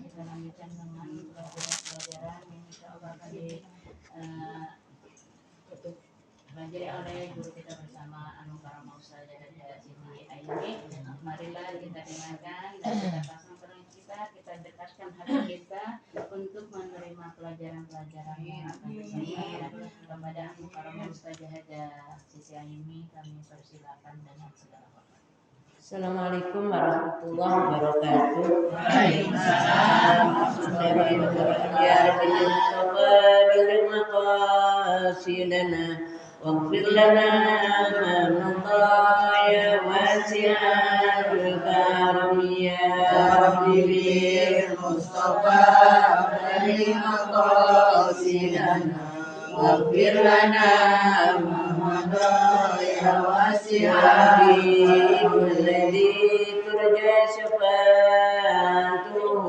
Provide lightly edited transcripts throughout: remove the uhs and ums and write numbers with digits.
kita lanjutkan dengan pelajaran yang insya Allah tadi pelajari oleh guru kita bersama Anu Karamah Ustazah Siti Aini. Marilah kita dengarkan dan kita pasang telinga kita dekatkan hati kita untuk menerima pelajaran-pelajaran yang akan disampaikan kepada Anu Karamah Ustazah Siti Aini. Kami persilakan dengan segala hormat. Assalamualaikum warahmatullahi wabarakatuh. Waalaikumsalam warahmatullahi wabarakatuh. Ya Rabbi Mustafa bilil maqasidana waghfir lana ma madha ya wasi'al karam ya Rabbi bil Mustafa bilil maqasidana waghfir lana ma madha ya wasi'al الذي ترجى شفاعته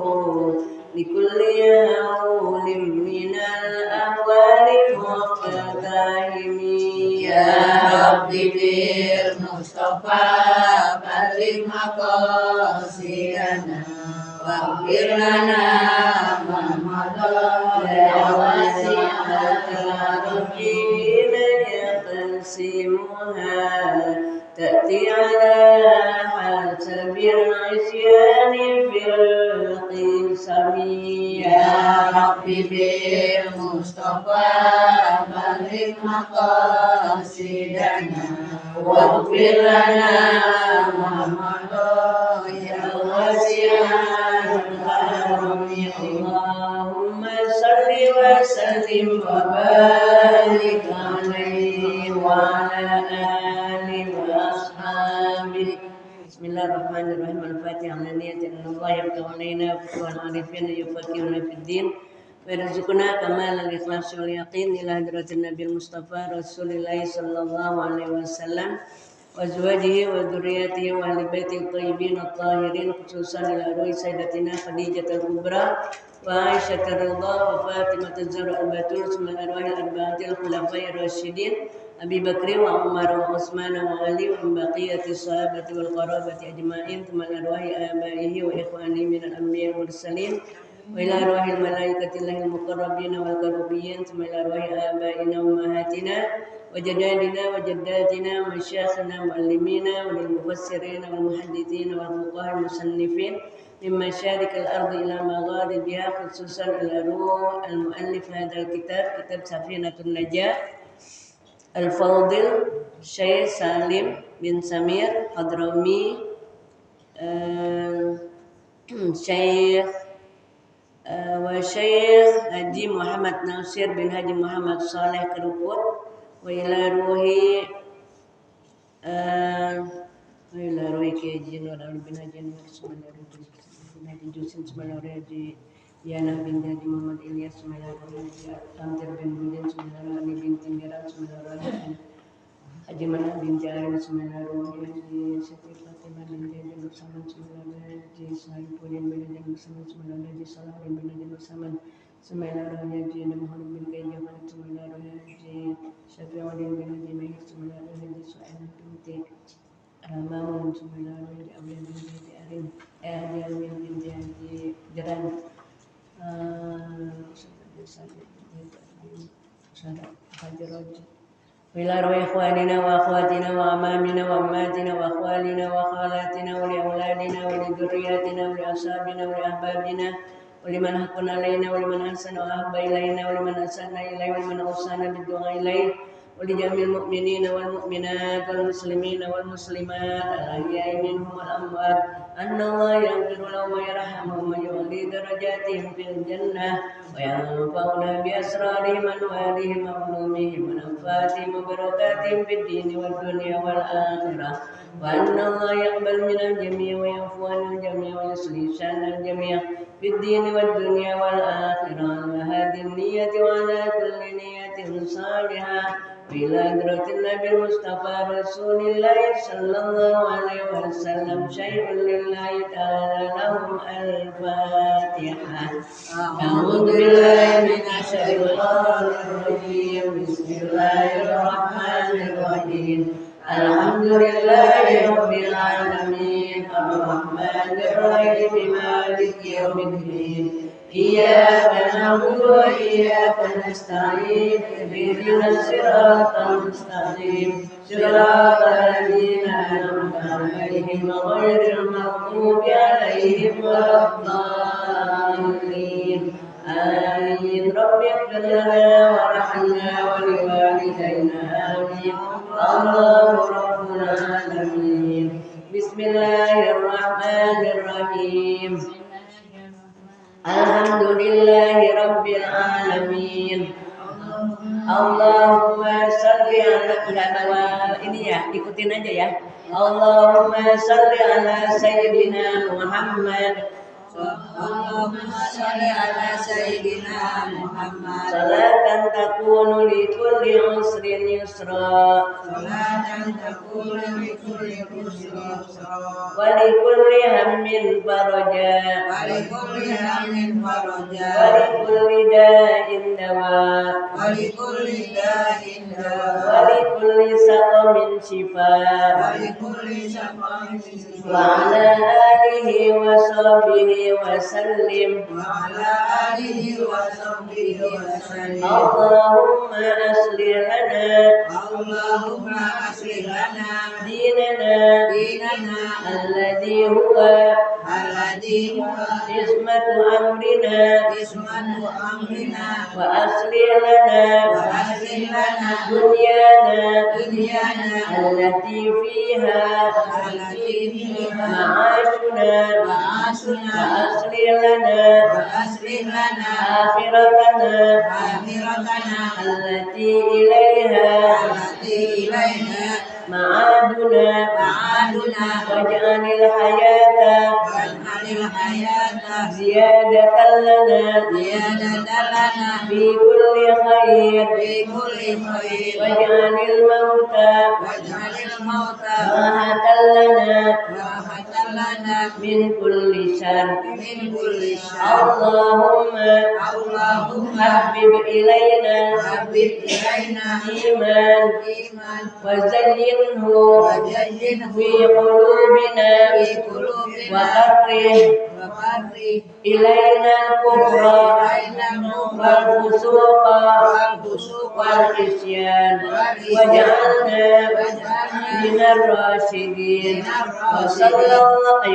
لكل هول من الأهوال والتهم يا ربي بالمصطفى بلغ مقاصدنا واغفر لنا ما مضى يا واسع الكرم يقسمها تأتي على حسب العصيان في القسم يا ربي بالمصطفى بلغ مقاصدنا واغفر لنا ما مضى يا واسع الكرم اللهم صل وسلم وبارك عليه وعلى آله وأصحابه. بسم الله الرحمن الرحيم. الفاتحة على نية أن الله يفتح علينا فتوح العارفين يفكرنا في الدين ويرزقنا كمال الإخلاص واليقين إلى حضرة النبي المصطفى رسول الله صلى الله عليه وسلم وأزواجه وذريته وأهل بيته الطيبين الطاهرين خصوصا إلى روح سيدتنا خديجة الكبرى وعائشة الرضا وفاطمة الزهراء البتول ثم الأرواح الأربعة الخلفاء الراشدين أبي بكر وعمر وعثمان وعلي ومن بقية الصحابة والقرابة أجمعين ثم الأرواح آبائه وإخوانه من الأنبياء والمرسلين وإلى أرواح الملائكة الله المقربين والكروبيين ثم إلى أرواح آبائنا وأمهاتنا وجدادنا وجداتنا ومشايخنا ومعلمينا وللمفسرين والمحدثين والفقهاء المصنفين من مشارق الأرض إلى مغاربها خصوصا إلى روح المؤلف هذا الكتاب كتاب سفينة النجاة الفاضل شيخ سالم بن سمير حضرمي شيخ وشيخ Haji Muhammad Nasir bin Haji Muhammad Saleh Kerukut وإلى روحي كيجين ورأي بن هاجي نور سملا رجل بن هاجي جوسين سملا رجي يانا بن هاجي محمد إلياس سملا رجي تامتر بن بودين سملا رجي بن تنجران سملا رجي Haji Mana bin Jarin Sumela Haji Siti Fatimah bin Jarin Saman Sumela Haji Saipudin bin Jarin Saman Sumela Haji Salahuddin bin Jarin Saman Sumela Haji Muhammad bin Kayyaman Sumela Haji Syafiuddin bin Haji Mahir Sumela Haji Su'ain binti Ramaun Sumela Haji Awliya bin Haji Arin Haji Amin bin Haji Jaran Haji Roji وإلى روح إخواننا وأخواتنا وأمامنا وأماتنا وأخوالنا وخالاتنا ولأولادنا ولذرياتنا ولأصحابنا ولأحبابنا ولمن حقنا علينا ولمن أحسن وأحب إلينا ولمن أحسننا إليه ولمن أوصانا بالدعاء إليه ولجميع المؤمنين والمؤمنات والمسلمين والمسلمات الأحياء منهم والأموات أن الله يغفر لهم ويرحمهم ويعلي درجاتهم في الجنة وينفعنا بأسرارهم وأنوارهم وعلومهم ونفاتهم وبركاتهم في الدين والدنيا والآخرة وأن الله يقبل من الجميع ويعفو عن الجميع ويصلح شأن الجميع في الدين والدنيا والآخرة وهذه النية وعلى كل نية صالحة إلى حضرة النبي المصطفى رسول الله صلى الله عليه وسلم شيء لله تعالى لهم الفاتحة. أعوذ بالله من الشيطان الرجيم. بسم الله الرحمن الرحيم. Alhamdulillahi Rabbil Alamin Ar-Rahmanir Rahim Maliki Yawmiddin Iyyaka na'budu wa iyyaka nasta'in Ihdinas siratal mustaqim Siratal ladzina an'amta 'alaihim ghairil maghdubi 'alaihim waladdallin Amin Rabbi ighfir lana warhamna wa liwalidayna amin Allahu Rabbul Alamin Bismillahirrahmanirrahim Alhamdulillahi Rabbil Alamin Allahumma salli ala ini ya, ikutin aja ya. Allahumma salli ala sayyidina Muhammad Allahumma sholli ala sayyidina Muhammad salatan takunu li kulli usrin yusra salatan takunu li kulli usrin yusra wa li kulli hammin faraja wa li kulli hammin faraja wa li kulli da'in dawa wa li kulli da'in dawa wa li kulli saqamin shifa wa li kulli shafa'in shifa wa ala alihi wa sahbihi wa sallim wa ala alihi wa sahbihi wa sallim Allahumma aslih lana Allahumma aslih lana dinana dinana alladhi huwa alladhi huwa ismatu amrina ismatu amrina wa aslih lana wa aslih lana dunyana dunyana allati fiha allati fiha ma'ashuna ma'ashuna wa aslih lana wa aslih lana akhiratana akhiratana allati ilaiha allati ilaiha ma'aduna ma'aduna waj'alil hayata waj'alil hayata ziyadatan lana ziyadatan lana fi kulli khair fi kulli khair waj'alil mauta waj'alil mauta rahatan lana rahmatan lana min kulli syarr min kulli syarr Allahumma Allahumma habib ilaina habib ilaina iman iman wa zayyinhu wajayyinhu fi qulubina fi wa qulubina karrih wa qarrih ilaina al-kufra ilaina wal fusuqa wal fusuq wal isyan waj'alna minar rasyidin wa sallallahu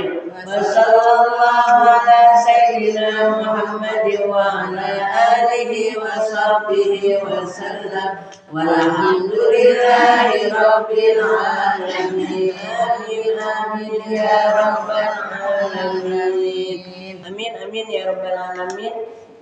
ala sayyidina Muhammad wa ala alihi wa sahbihi wa sallam walhamdulillahi rabbil alamin amin amin ya rabbal alamin amin amin ya rabbal alamin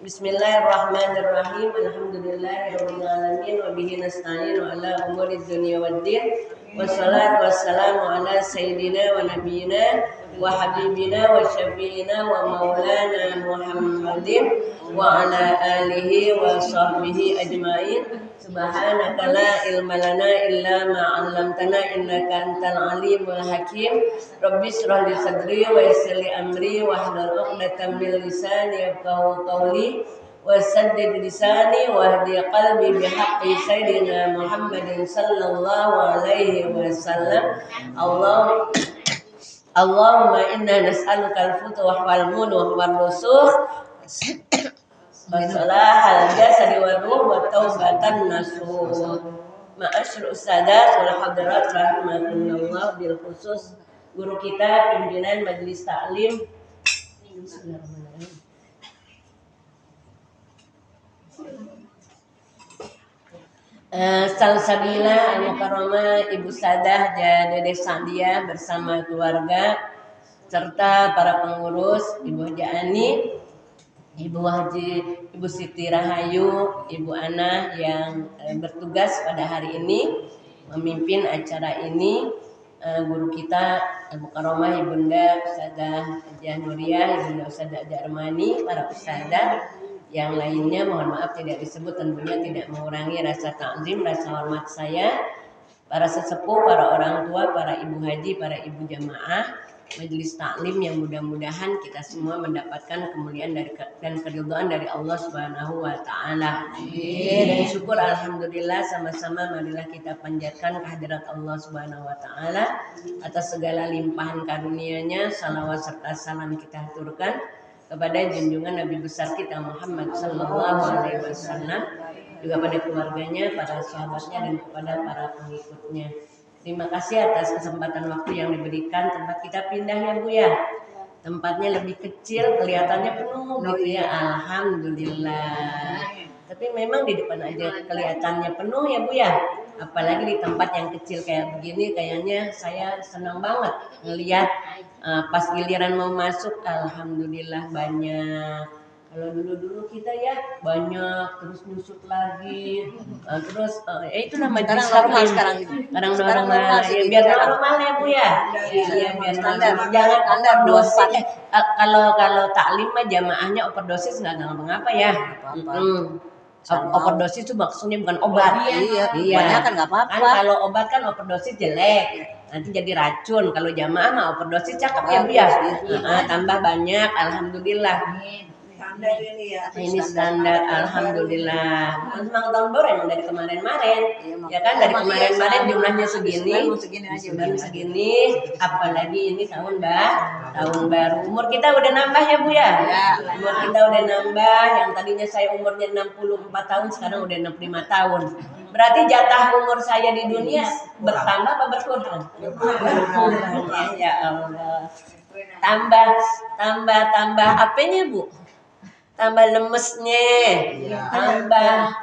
Bismillahirrahmanirrahim Alhamdulillahirabbil alamin wa bihi nasta'in wa ala umuriz dunya waddin wassalatu wassalamu ala sayyidina wa nabiyyina wa habibina wa syafi'ina wa maulana Muhammadin wa ala alihi wa sahbihi ajma'in subhanaka la ilma lana illa ma 'allamtana innaka antal alimul hakim rabbi shrah li sadri wa yassir li amri wahlul 'uqdatam min lisani yafqahu qawli wasaddid lisani wahdi qalbi bihaqqi sayyidina Muhammadin sallallahu alaihi wasallam Allahumma inna nas'aluka al-futuh wal munuh wal rusukh wa salahal jasadi wa ruh wa taubatan nasuh ma'asyur ustadzat wal hadirat rahimakumullah bil khusus guru kita pimpinan majelis taklim Salsabila Al-Mukarramah Ibu Sadah dan Dede Sandia bersama keluarga serta para pengurus Ibu Haji Ani, Ibu Haji Ibu Siti Rahayu, Ibu Ana yang bertugas pada hari ini memimpin acara ini, guru kita Al-Mukarramah Ibunda Ustadzah Hajah Nuriyah, Ibunda Ustadzah Armani, para ustadzah yang lainnya mohon maaf tidak disebut, tentunya tidak mengurangi rasa takzim, rasa hormat saya, para sesepuh, para orang tua, para ibu haji, para ibu jamaah, majelis taklim yang mudah-mudahan kita semua mendapatkan kemuliaan dan keridhaan dari Allah Subhanahu wa taala. Dan syukur alhamdulillah sama-sama marilah kita panjatkan kehadirat Allah Subhanahu wa taala atas segala limpahan karunia-Nya. Salawat serta salam kita haturkan kepada junjungan Nabi besar kita Muhammad sallallahu alaihi wasallam, juga pada keluarganya, para sahabatnya, dan kepada para pengikutnya. Terima kasih atas kesempatan waktu yang diberikan. Tempat kita pindah ya Bu ya. Tempatnya lebih kecil, kelihatannya penuh gitu ya. Alhamdulillah. Tapi memang di depan aja kelihatannya penuh ya Bu ya. Apalagi di tempat yang kecil kayak begini, kayaknya saya senang banget ngelihat pas giliran mau masuk, alhamdulillah banyak. Kalau dulu kita ya banyak terus nyusut lagi, terus itu namanya normal sekarang normal ya, biar normal ya Bu ya. Iya biar normal. Jangan overdosis. Kalau taklim mah jamaahnya overdosis nggak ngapa-ngapa ya. Overdosis itu maksudnya bukan obat. Iya. Banyak kan nggak apa-apa. Kan kalau obat kan overdosis jelek, nanti jadi racun. Kalau jamaah mah overdosis cakep ya Bu ya. Tambah banyak, alhamdulillah. Standar ini ya. Ini standar, alhamdulillah. Bukan semangat tahun baru emang dari kemarin-kemarin. Ya kan dari kemarin-kemarin jumlahnya segini, apalagi ini tahun baru. Umur kita udah nambah ya Bu ya. Umur kita udah nambah. Yang tadinya saya umurnya 64 tahun, sekarang udah 65 tahun. Berarti jatah umur saya di dunia bertambah apa berkurang? Berkurang. Ya Allah. Tambah apanya Bu? Tambah lemesnya, tambah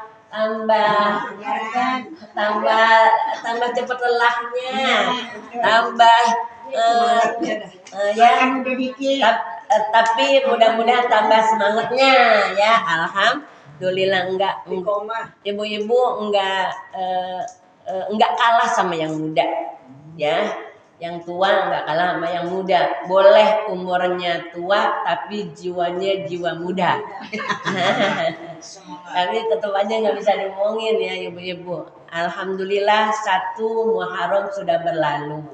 cepat lelahnya, tapi mudah-mudahan tambah semangatnya ya. Alhamdulillah ibu-ibu enggak kalah sama yang muda ya. Yang tua nggak kalah sama yang muda. Boleh umurnya tua tapi jiwanya jiwa muda. Tapi tetap aja nggak bisa diomongin ya ibu-ibu. Alhamdulillah 1 Muharram sudah berlalu.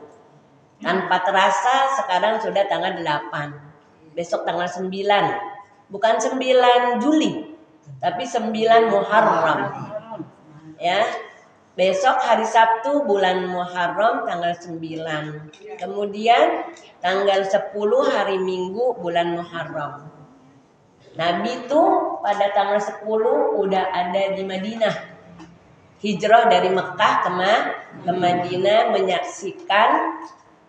Tanpa terasa sekarang sudah tanggal 8. Besok tanggal 9. Bukan 9 Juli, tapi 9 Muharram. Ya. Besok hari Sabtu bulan Muharram tanggal 9. Kemudian tanggal 10 hari Minggu bulan Muharram. Nabi itu pada tanggal 10 udah ada di Madinah. Hijrah dari Mekah ke Madinah menyaksikan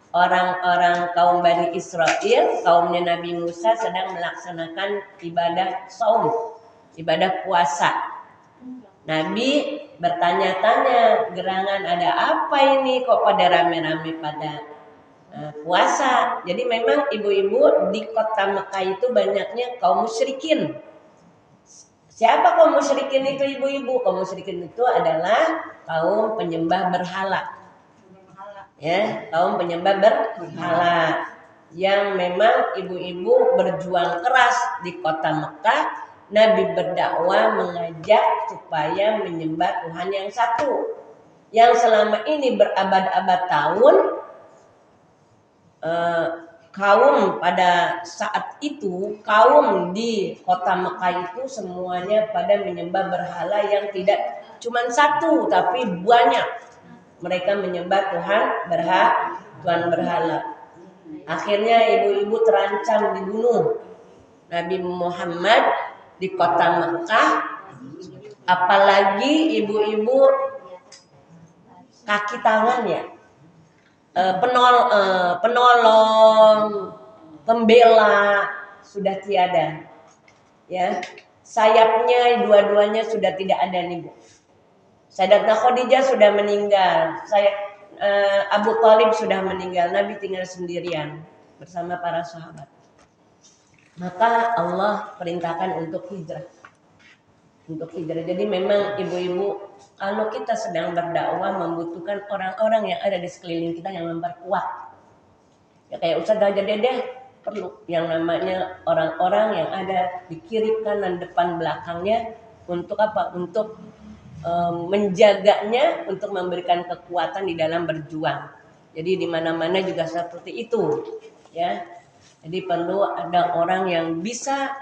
orang-orang kaum Bani Israel, kaumnya Nabi Musa sedang melaksanakan ibadah saum, ibadah puasa. Nabi bertanya-tanya, gerangan ada apa ini kok pada rame-rame pada puasa. Jadi memang ibu-ibu di kota Mekah itu banyaknya kaum musyrikin. Siapa kaum musyrikin itu ibu-ibu? Kaum musyrikin itu adalah kaum penyembah berhala. Ya, kaum penyembah berhala yang memang ibu-ibu berjuang keras di kota Mekah. Nabi berdakwah mengajak supaya menyembah Tuhan yang satu, yang selama ini berabad-abad tahun kaum pada saat itu, kaum di kota Mekah itu semuanya pada menyembah berhala yang tidak cuma satu tapi banyak. Mereka menyembah Tuhan berhala. Akhirnya ibu-ibu terancam dibunuh. Nabi Muhammad di kota Mekah, apalagi ibu-ibu kaki tangannya, penolong, pembela sudah tiada, ya sayapnya dua-duanya sudah tidak ada nih Bu. Sayyidatuna Khadijah sudah meninggal, Abu Thalib sudah meninggal, Nabi tinggal sendirian bersama para sahabat. Maka Allah perintahkan untuk hijrah. Jadi memang ibu-ibu, kalau kita sedang berdakwah membutuhkan orang-orang yang ada di sekeliling kita yang memperkuat. Ya kayak Ustaz Dajjal Dedeh perlu yang namanya orang-orang yang ada di kiri kanan depan belakangnya untuk apa? Untuk menjaganya, untuk memberikan kekuatan di dalam berjuang. Jadi di mana-mana juga seperti itu. ya. Jadi perlu ada orang yang bisa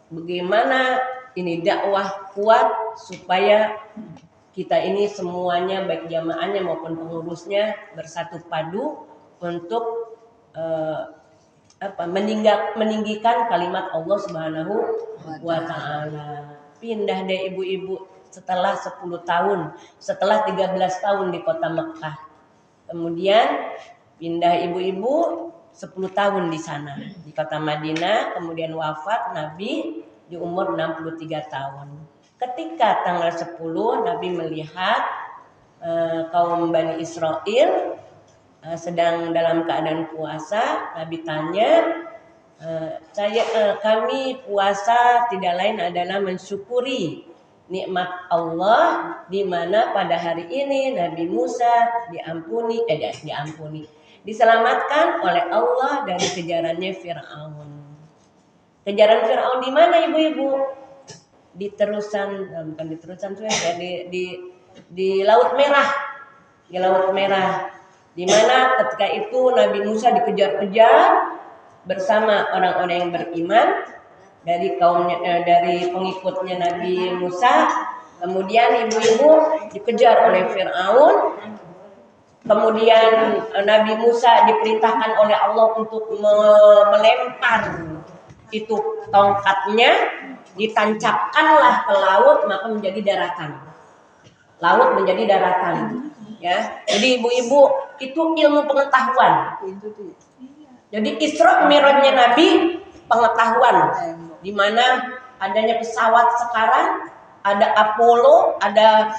bagaimana ini dakwah kuat supaya kita ini semuanya baik jamaahnya maupun pengurusnya bersatu padu untuk meninggikan kalimat Allah Subhanahu wa taala. Pindah deh ibu-ibu setelah 10 tahun, setelah 13 tahun di kota Mekah. Kemudian pindah ibu-ibu 10 tahun di sana di kota Madinah, kemudian wafat Nabi di umur 63 tahun. Ketika tanggal 10 Nabi melihat kaum Bani Israel sedang dalam keadaan puasa. Nabi tanya, kami puasa tidak lain adalah mensyukuri nikmat Allah di mana pada hari ini Nabi Musa diselamatkan oleh Allah dari kejarannya Firaun. Kejaran Firaun di mana ibu-ibu? Di Laut Merah. Di Laut Merah. Di mana ketika itu Nabi Musa dikejar-kejar bersama orang-orang yang beriman dari pengikutnya Nabi Musa. Kemudian ibu-ibu dikejar oleh Firaun. Kemudian Nabi Musa diperintahkan oleh Allah untuk melempar itu tongkatnya, ditancapkanlah ke laut, maka menjadi daratan. Laut menjadi daratan. Ya, jadi ibu-ibu itu ilmu pengetahuan. Jadi Isra Mi'rajnya Nabi pengetahuan, di mana adanya pesawat sekarang, ada Apollo, ada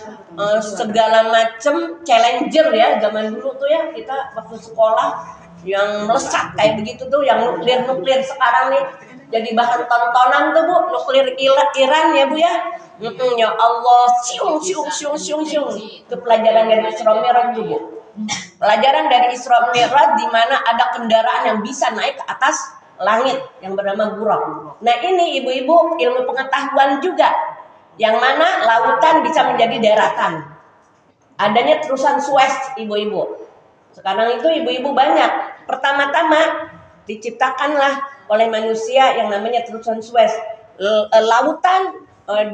segala macam Challenger ya zaman dulu tuh ya kita waktu sekolah yang melesat kayak begitu tuh, yang nuklir sekarang nih jadi bahan tontonan tuh Bu, nuklir Iran ya Bu ya. Ya Allah, siung. Itu pelajaran dari Isra Mi'raj tuh Bu. Pelajaran dari Isra Mi'raj di mana ada kendaraan yang bisa naik ke atas langit yang bernama Buraq. Nah, ini ibu-ibu ilmu pengetahuan juga. Yang mana lautan bisa menjadi daratan. Adanya terusan Suez ibu-ibu. Sekarang itu ibu-ibu banyak. Pertama-tama diciptakanlah oleh manusia yang namanya terusan Suez. Lautan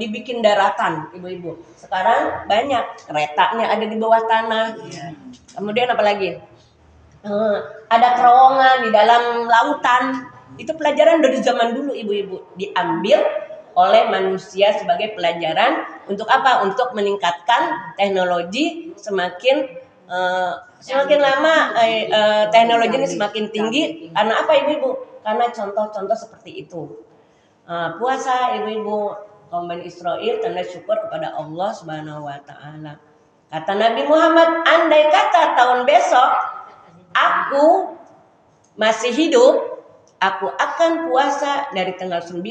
dibikin daratan ibu-ibu. Sekarang banyak keretanya ada di bawah tanah. Kemudian apa lagi? Ada terowongan di dalam lautan. Itu pelajaran dari zaman dulu ibu-ibu, diambil oleh manusia sebagai pelajaran untuk apa? Untuk meningkatkan teknologi. Semakin lama teknologi ini semakin tinggi. Karena apa ibu-ibu? Karena contoh-contoh seperti itu. Puasa ibu-ibu kaum Bani Israel tanda syukur kepada Allah Subhanahu wa taala. Kata Nabi Muhammad, andai kata tahun besok aku masih hidup, aku akan puasa dari tanggal 9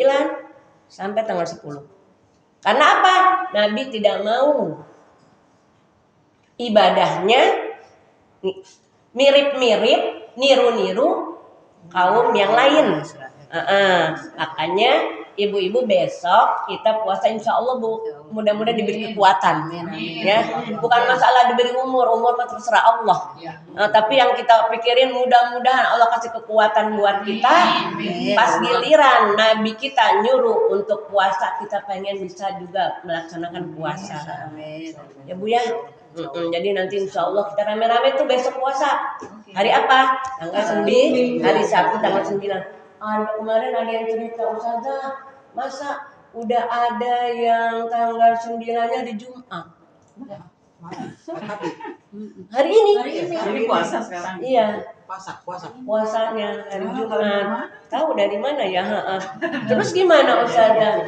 sampai tanggal 10. Karena apa? Nabi tidak mau ibadahnya mirip-mirip, niru-niru kaum yang lain. Makanya ibu-ibu besok kita puasa insya Allah Bu, mudah-mudahan diberi kekuatan ya, bukan masalah diberi umur mah terserah Allah. Tapi yang kita pikirin mudah-mudahan Allah kasih kekuatan buat kita. Pas giliran Nabi kita nyuruh untuk puasa, kita pengen bisa juga melaksanakan puasa ya Bu ya. Jadi nanti insya Allah kita rame-rame tuh besok puasa. Hari apa? Tanggal 9, hari Sabtu tanggal 9. Kemarin ada yang cerita, Ustazah, masa udah ada yang tanggal 9-nya di Jumat? Hari ini. Jadi puasa sekarang. Iya. Puasanya hari Jumat. Tahu dari mana ya? Terus gimana Ustazah?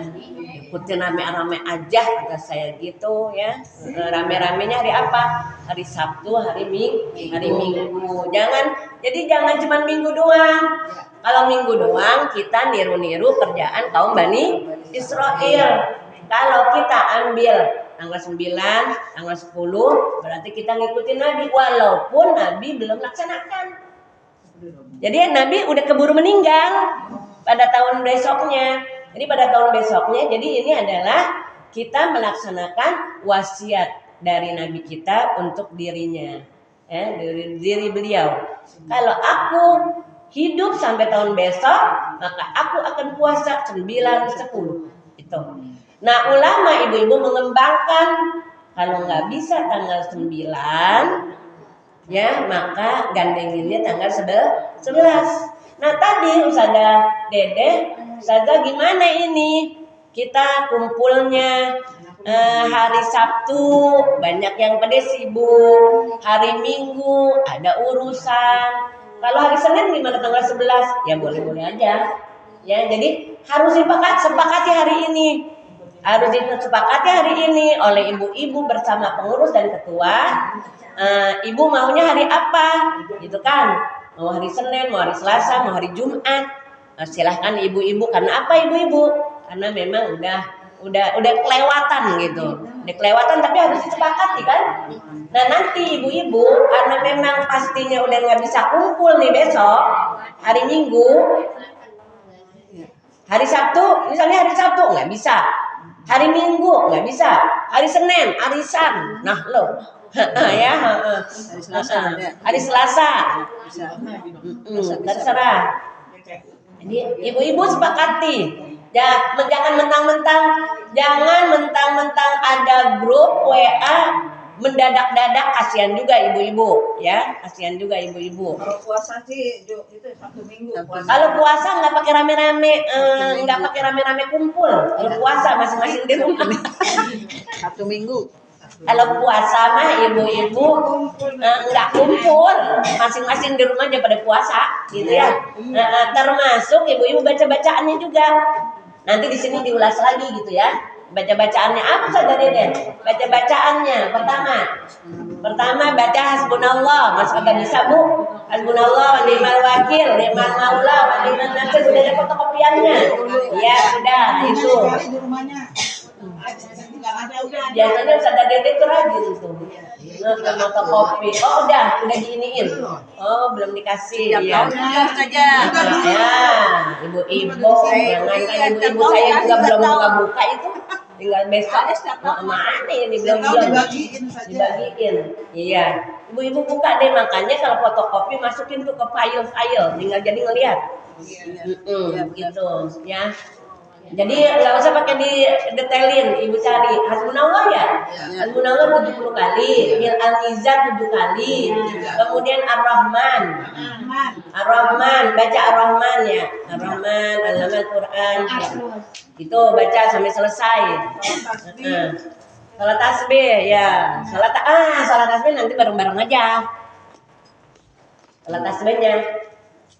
Ikutin rame-rame aja kata saya gitu ya. Rame-ramenya hari apa? Hari Sabtu, hari Minggu. Jangan cuma Minggu doang. Kalau Minggu doang kita niru-niru kerjaan kaum Bani Israel. Kalau kita ambil tanggal 9, tanggal 10, berarti kita ngikutin Nabi walaupun Nabi belum laksanakan. Jadi Nabi udah keburu meninggal pada tahun besoknya. Jadi pada tahun besoknya, jadi ini adalah kita melaksanakan wasiat dari Nabi kita untuk dirinya. ya, diri beliau. Kalau aku hidup sampai tahun besok, maka aku akan puasa 9-10 itu. Nah, ulama ibu-ibu mengembangkan kalau nggak bisa tanggal 9, ya maka gandenginnya tanggal 11. Nah, tadi Ustazah Dede, Ustazah gimana ini? Kita kumpulnya hari Sabtu banyak yang pada sibuk, hari Minggu ada urusan. Kalau hari Senin gimana tanggal 11? Ya boleh-boleh aja. Ya, jadi harus sepakati hari ini. Harus disepakati hari ini oleh ibu-ibu bersama pengurus dan ketua. Ibu maunya hari apa? Gitu kan? Mau hari Senin, mau hari Selasa, mau hari Jumat. Silahkan ibu-ibu. Karena apa ibu-ibu? Karena memang udah kelewatan gitu. Udah kelewatan tapi harus disepakati kan? Nah, nanti ibu-ibu karena memang pastinya udah nggak bisa kumpul nih besok hari Minggu, hari Sabtu, misalnya hari Sabtu nggak bisa, hari Minggu nggak bisa, hari Senin arisan, nah lo, ya, hari Selasa, terserah. Jadi ibu-ibu sepakati, jangan mentang-mentang ada grup WA mendadak-dadak, kasihan juga ibu-ibu, ya, kasihan juga ibu-ibu. Kalau puasa sih itu Sabtu Minggu. Kalau puasa nggak pakai rame-rame kumpul. Kalau puasa masing-masing di rumah. Sabtu Minggu. Kalau puasa mah ibu-ibu nggak kumpul, masing-masing di rumah aja pada puasa, gitu ya. Termasuk ibu-ibu baca-bacaannya juga. Nanti di sini diulas lagi gitu ya. Baca-bacaannya apa saja Deden? Baca-bacaannya pertama baca hasbunallah, Mas kagak bisa Bu. Hasbunallah wa ni'mal wakil, ni'mal maula wa ni'man nasir, sudah ada fotokopiannya. Ya sudah itu. Di rumahnya. Biasanya Ustazah Dede tuh rajin tuh. Ke fotokopi. Oh udah diiniin. Oh belum dikasih. Ya. saja. Ya, ibu-ibu, jangankan ibu-ibu saya juga belum buka itu. Tinggal besok mana ini belum dibagiin. Iya, ibu-ibu buka deh, makanya kalau fotokopi masukin tuh ke file, tinggal jadi ngelihat. Gitu ya. Jadi nggak usah pakai didetailin, ibu cari hasbunallah ya. Hasbunallah 70 kali, Mil al-Mizan 7 kali. Kemudian Ar-Rahman, baca Ar-Rahman ya. Ar-Rahman, Al-Lamal Quran. Itu baca sampai selesai. Salat tasbih ya. Salat tasbih nanti bareng-bareng aja. Salat tasbihnya.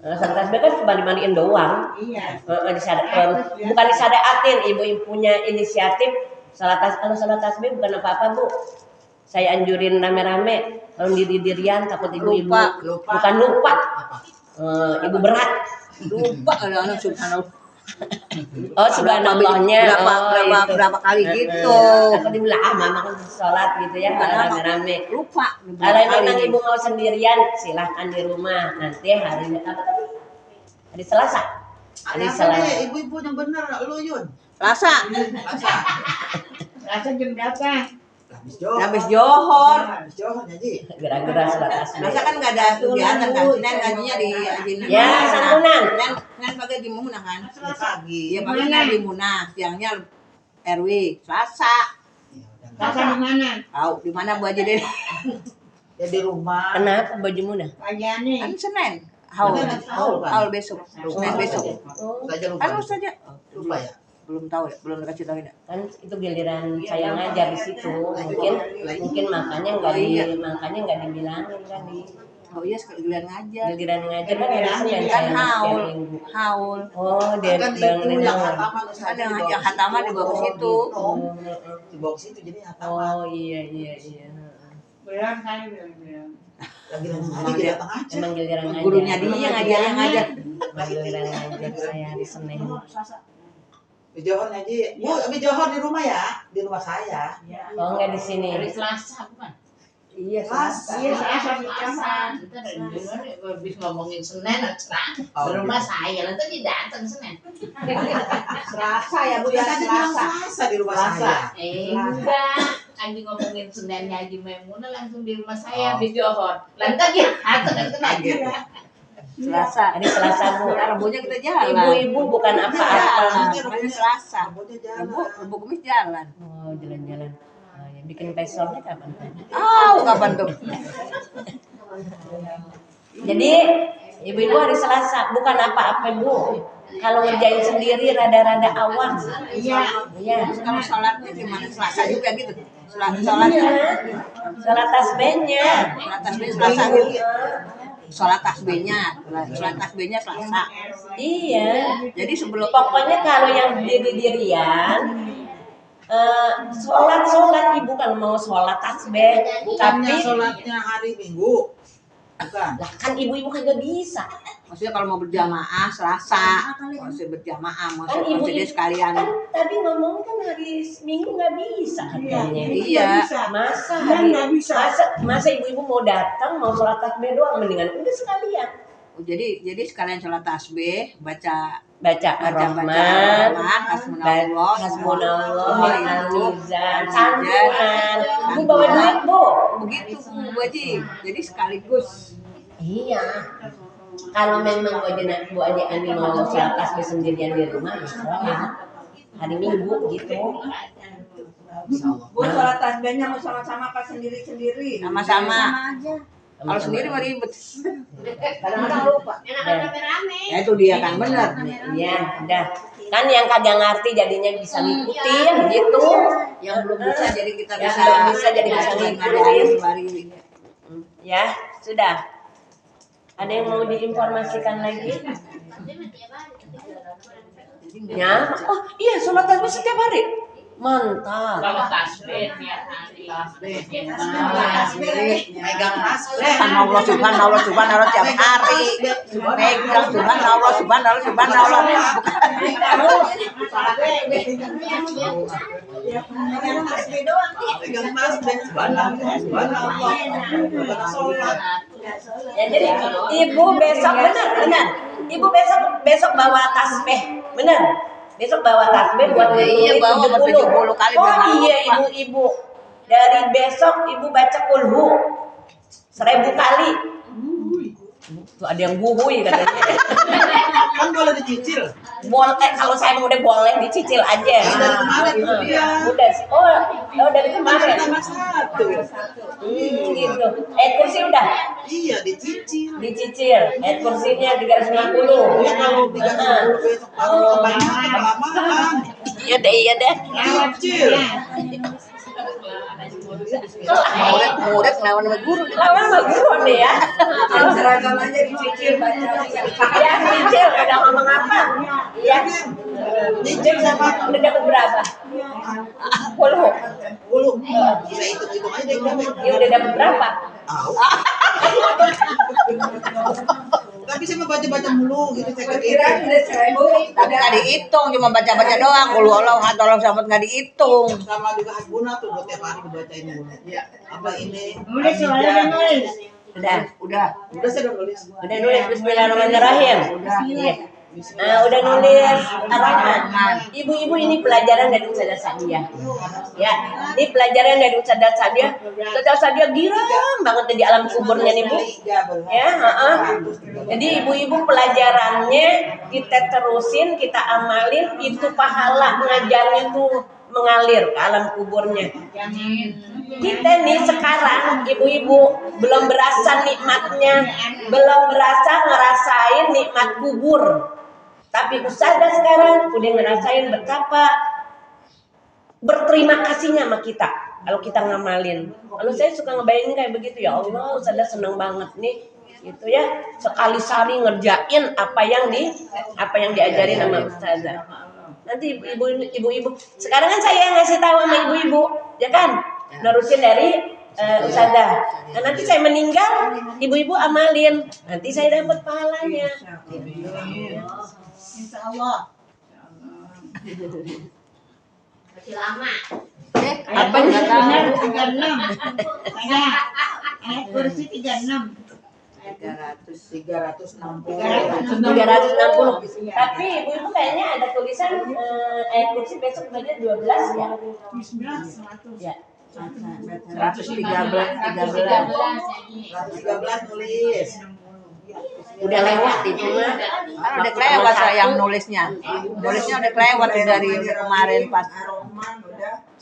Salat tasbih kan cuma dimandiin doang. Iya. Bukan disadaatin, ibu punya inisiatif. Kalau salat tasbih bukan apa-apa Bu. Saya anjurin rame-rame. Kalau diri-dirian takut ibu-ibu bukan lupa. Ibu berat. Lupa ada anak subhanallah. Oh subhanallahnya. Berapa kali gitu. Aku dibilang mama kan sholat gitu ya, rame-rame. Lupa. Kalau memang ibu mau sendirian, silahkan di rumah. Nanti hari Selasa. Hari Selasa. Ibu-ibu yang benar, lu Yun. Selasa jam berapa? Habis Johor jadi. Gerak-gerak sholat tasbih. Masa kan nggak ada kegiatan kan? Senin ngajinya di Ya, santunan. Senin pagi di Munah kan? Pagi. Ya paginya di Munah, siangnya RW. Selasa di mana? Tahu di mana Bu Haji Dede? Ya di rumah. Kenapa baju Muna? Pagiannya. Kan Senin. Haul besok. Senin besok. Kan saja. Lupa ya. Belum tahu ya, belum dikasih tahu ya. Kan itu giliran saya ngajar di situ. Mungkin makanya nggak dibilangin tadi. Oh iya, giliran ngajar. Giliran ngajar kan hari Senin kan Minggu. haul. Oh, dia bangunin Ada yang hatama dibawa ke situ. Dibawa ke situ jadi hatama. Oh iya. Bilang saya bilang. Lagi datang aja. Emang giliran ngajar. Gurunya dia ngajar. Giliran ngajar saya hari Senin. Di Johor ngaji. Bu, di Johor di rumah ya? Di rumah saya. Oh, enggak di sini. Hari Selasa bukan? Iya, Selasa. Kita dari dulu habis ngomongin Senin aja. Di rumah saya lah tadi datang Senin. Selasa ya Bu ya, Selasa di rumah saya. Enggak. Haji ngomongin Sundanya Haji Maimunah langsung di rumah saya di Johor. Lantas ya, lagi. Selasa. Hari Selasa Bu. Rebunya kita jalan. Ibu-ibu bukan apa-apa. Hari Selasa. Rebu Kamis jalan. Oh, jalan-jalan. Oh, ya. Bikin pesornya kapan? Kapan tuh? Jadi ibu-ibu hari Selasa bukan apa-apa Bu. Kalau ngerjain sendiri rada-rada awam. Iya. Iya. Kalau sholatnya gimana? Selasa juga gitu. Sholatnya. Sholat tasbihnya. Sholat tasbih Selasa gitu. Sholat tasbihnya Selasa. Iya. Jadi sebelum Pokoknya kalau yang diri-dirian sholat ibu kalau mau sholat tasbih, tapi sholatnya hari Minggu. Bukan. lah kan ibu-ibu kan gak bisa. maksudnya kalau mau berjamaah Selasa, maksudnya berjamaah, Kan maksudnya jadi sekalian. kan tadi ngomong kan hari Minggu nggak bisa katanya. Iya. Masa ibu-ibu mau datang mau sholat tasbih doang, mendingan udah sekalian Jadi sekalian sholat tasbih, baca Ar-Rahman, hasbunallah, hasbunallah, al-mizan, Santunan. santunan. Bu bawa duit Bu. begitu Bu Haji. Jadi sekaligus. Iya. Kalau memang Bu Haji Ani mau sholat tasbih sendirian di rumah, ya sholat hari Minggu gitu. Bu, sholat tasbihnya mau sama-sama apa sendiri-sendiri? Sama-sama. Kalau sendiri mah ribet. Kadang-kadang lupa. Ya itu dia kan benar. Iya, udah. Kan yang kagak ngerti jadinya bisa ngikutin gitu. Yang belum bisa jadi kita Yang bisa. belum bisa jadi bisa ngikutin. Ya, sudah. Ada yang mau diinformasikan lagi? Ya, oh iya sholat tasbih setiap hari. Mantap. Kalau tasbih tiap hari. Megang tasbih. Subhanallah tiap hari. Pegang subhanallah. Megang tasbih. Subhanallah. Sholat. Ya jadi ibu besok benar. Ibu besok bawa tasbih, benar. Besok bawa tasbih buat Iya, bawa 70 kali. Oh iya ibu-ibu. Dari besok ibu baca kulhu 1000 kali. Tuh ada yang buhui katanya. Kan boleh dicicil. Boleh kalau saya mau udah boleh dicicil aja. Dari kemarin itu dia. Udah sih. Oh dari kemarin. Tambah satu. Gitu. Kursi udah Iya dicicil. dicicil. Kursinya 350. Ya kalau 30 besok baru kebanyakan kelamaan. Iya deh. Cicil. Murid ngelawan sama guru. Lawan sama guru deh ya. Seragam aja dicicil baca. Ya cicil udah ngomong apa? Iya. Cicil sama Udah dapat berapa? 10. 10. Bisa hitung-hitung aja deh. Ya udah dapat berapa? Tahu. Tapi saya mau baca-baca mulu gitu saya Kira udah 1000. Tapi nggak dihitung, cuma baca doang. Kalau Allah sampai nggak dihitung. sama juga hasbuna tuh buat tiap hari dibacain mulu. Iya. Apa ini? Udah soalnya nulis. Udah Saya udah nulis. nulis Bismillahirrahmanirrahim. Iya. Udah nulis Ar-Rahman. Ibu-ibu ini pelajaran dari Ustazah Sadiah. Ya, ini pelajaran dari Ustazah Sadiah. Ustazah Sadiah girang banget di alam kuburnya nih Bu. Ya, Jadi ibu-ibu pelajarannya kita terusin, kita amalin, itu pahala ngajarnya tuh mengalir ke alam kuburnya. Kita nih sekarang ibu-ibu belum berasa nikmatnya, belum berasa ngerasain nikmat kubur. Tapi Ustazah sekarang udah ngerasain betapa berterima kasihnya sama kita kalau kita ngamalin. Kalau saya suka ngebayangin kayak begitu, ya Allah, Ustazah seneng banget nih gitu ya, sekali sehari ngerjain apa yang diajarin sama Ustazah. Nanti ibu-ibu sekarang kan saya yang ngasih tahu sama ibu-ibu, ya kan, nerusin dari Ustazah. Nah, nanti saya meninggal, ibu-ibu amalin, nanti saya dapat pahalanya. Insya Allah. Masih lama. Apa nggak tahu? 36. Ayat kursi 36. 360. 360. Tapi ibu-ibu kayaknya ada tulisan ayat kursi besok belajar 12 ya. Bismillah 100. Ya. 113. 113 nulis. Udah lewat itu mah. Kan udah kelewat saya yang nulisnya. Nulisnya udah kelewat dari kemarin pas.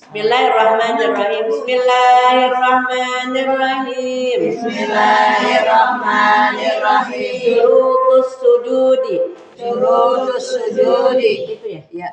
Bismillahirrahmanirrahim. Bismillahirrahmanirrahim. Bismillahirrahmanirrahim. Syurutus sujudi. Syurutus sujudi. Itu ya.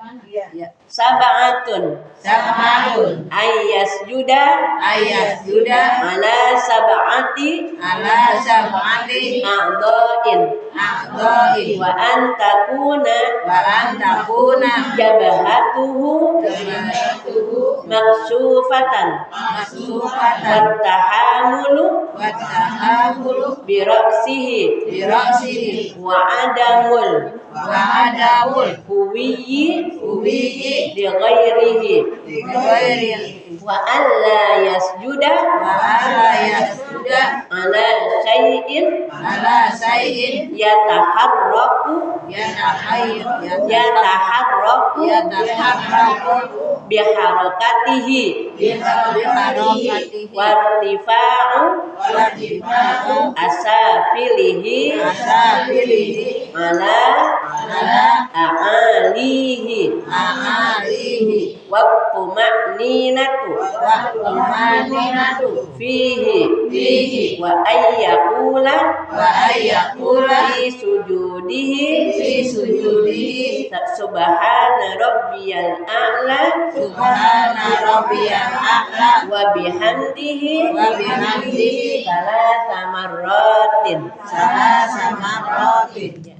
Ya. Sab'atun. Sab'atun. Ayyasjuda. Ayyasjuda. Ala sab'ati. Ala sab'ati. A'dha'in. A'dha'i. Wa antakuna. Wa antakuna. Jabahatuhu. Jabahatuhu. Maksufatan. Masukatan. Wattahamulu. Wattahamulu. Biraqsihi. Biraqsihi. Wa adamul. Wa adamul. Huwiyyi. Huwiyyi. Lighairihi. Dighairihi. Wa alla yasjuda. Wa ala yasjuda. Ala syai'in. Ala sayin. Yataharraku. Yataharraku. Biharakatihi. Biharakatihi. Wartifa'u. Wartifa'u. Asafilihi. Asafilihi. Ala a'alihi. A'alihi. Wattuma'ninatu. Wattumaninatu. Fihi. Wa ayyakula. Wa ayyakula. Fi sujudihi. Fi sujudihi. Subhana rabbiyal a'la. Subhana rabbiyal a'la. Wa bihamdihi. Wa bihamdihi. Salasa marratin. Salasa marratin.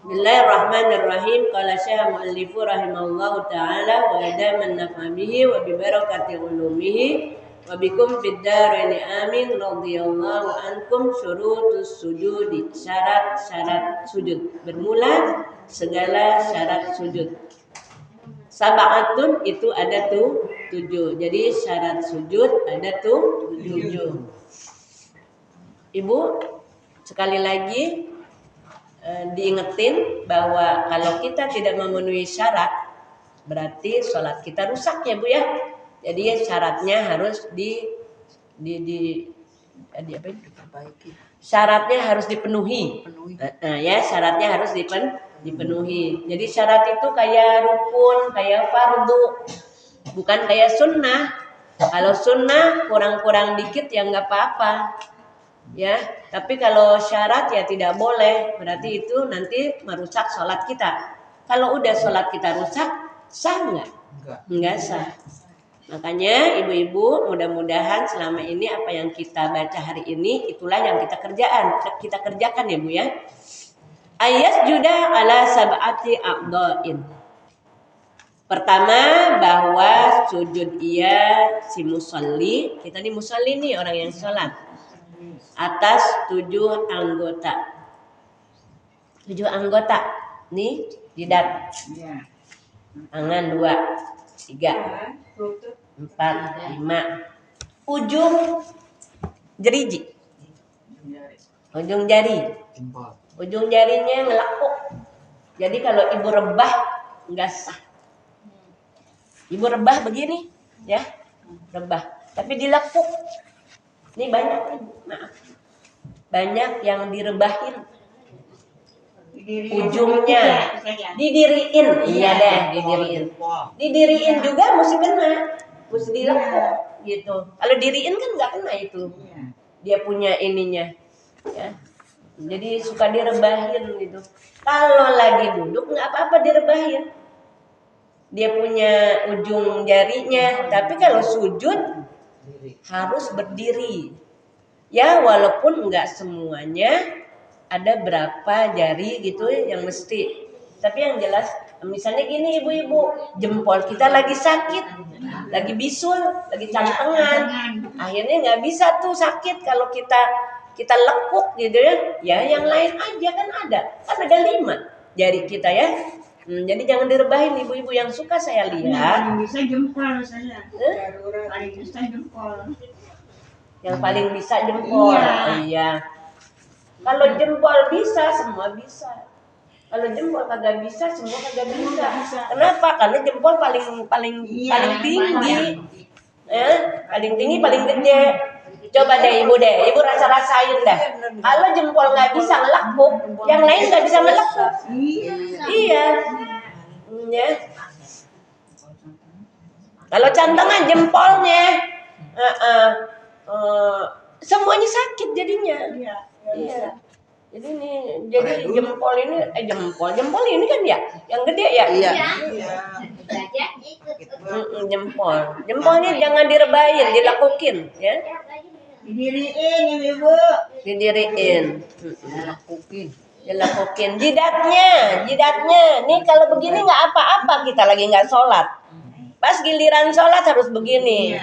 Bismillahirrahmanirrahim. Qala Syekh Mu'allifu rahimahullahu ta'ala wa adaman nafa bihi wa bi barakati ulumihi wa bikum fid dharaini amin. Radhiyallahu ankum. Syurutus sujudi. Syarat-syarat sujud. Bermula segala syarat sujud. Sab'atun itu ada 7. Jadi syarat sujud ada 7. Ibu sekali lagi diingetin bahwa kalau kita tidak memenuhi syarat berarti sholat kita rusak ya Bu ya. Jadi syaratnya harus syaratnya harus dipenuhi. Ya, syaratnya harus dipenuhi. Jadi syarat itu kayak rukun, kayak fardu, bukan kayak sunnah. Kalau sunnah kurang-kurang dikit ya nggak apa-apa. Ya, tapi kalau syarat ya tidak boleh. Berarti itu nanti merusak sholat kita. Kalau udah sholat kita rusak, sah nggak? Nggak sah. Makanya ibu-ibu mudah-mudahan selama ini apa yang kita baca hari ini itulah yang kita kerjakan ya Bu ya. Ayyasjuda ala sab'ati a'dha'in. Pertama bahwa sujud si musolli, kita di musolli nih orang yang sholat atas 7 anggota. 7 anggota nih jidat. Tangan 2, 3, 4, 5. Ujung jeriji. Ujung jari. Ujung jarinya ngelekuk. Jadi kalau ibu rebah enggak sah. Ibu rebah begini, ya. Rebah, tapi dilekuk. Ini banyak, maaf. Banyak yang direbahin. Ujungnya didiriin. Iya deh, didiriin. Didiriin juga mesti kena. Mesti dilekuk gitu. Kalau diriin kan enggak kena itu. Dia punya ininya. Ya. Jadi suka direbahin gitu. Kalau lagi duduk enggak apa-apa direbahin. Dia punya ujung jarinya, tapi kalau sujud harus berdiri. Ya walaupun enggak semuanya ada berapa jari gitu yang mesti. Tapi yang jelas misalnya gini ibu-ibu, jempol kita lagi sakit, lagi bisul, lagi campengan. Akhirnya enggak bisa tuh sakit kalau kita lekuk gitu ya. Ya yang lain aja kan ada. Kan ada 5 jari kita ya. Jadi jangan direbahin ibu-ibu yang suka saya lihat. Bisa jempol saya. Paling bisa jempol. Yang paling bisa jempol. Iya. Kalau jempol bisa, semua bisa. Kalau jempol kagak bisa, semua kagak bisa. Kenapa? Karena jempol paling tinggi. Paling tinggi, paling gede. Coba deh ibu rasa-rasain dah. Kalau jempol nggak bisa ngelekuk, yang lain nggak bisa ngelekuk. Iya. Ya. Kalau cantengan jempolnya, semuanya sakit jadinya. Iya. Jadi jempol ini kan ya, yang gede ya. Iya. Jempolnya jangan direbahin, dilekukin, ya. Didiriin ibu. Didiriin. Dilekukin. Jidatnya. Nih kalau begini nggak apa-apa, kita lagi nggak sholat. Pas giliran sholat harus begini.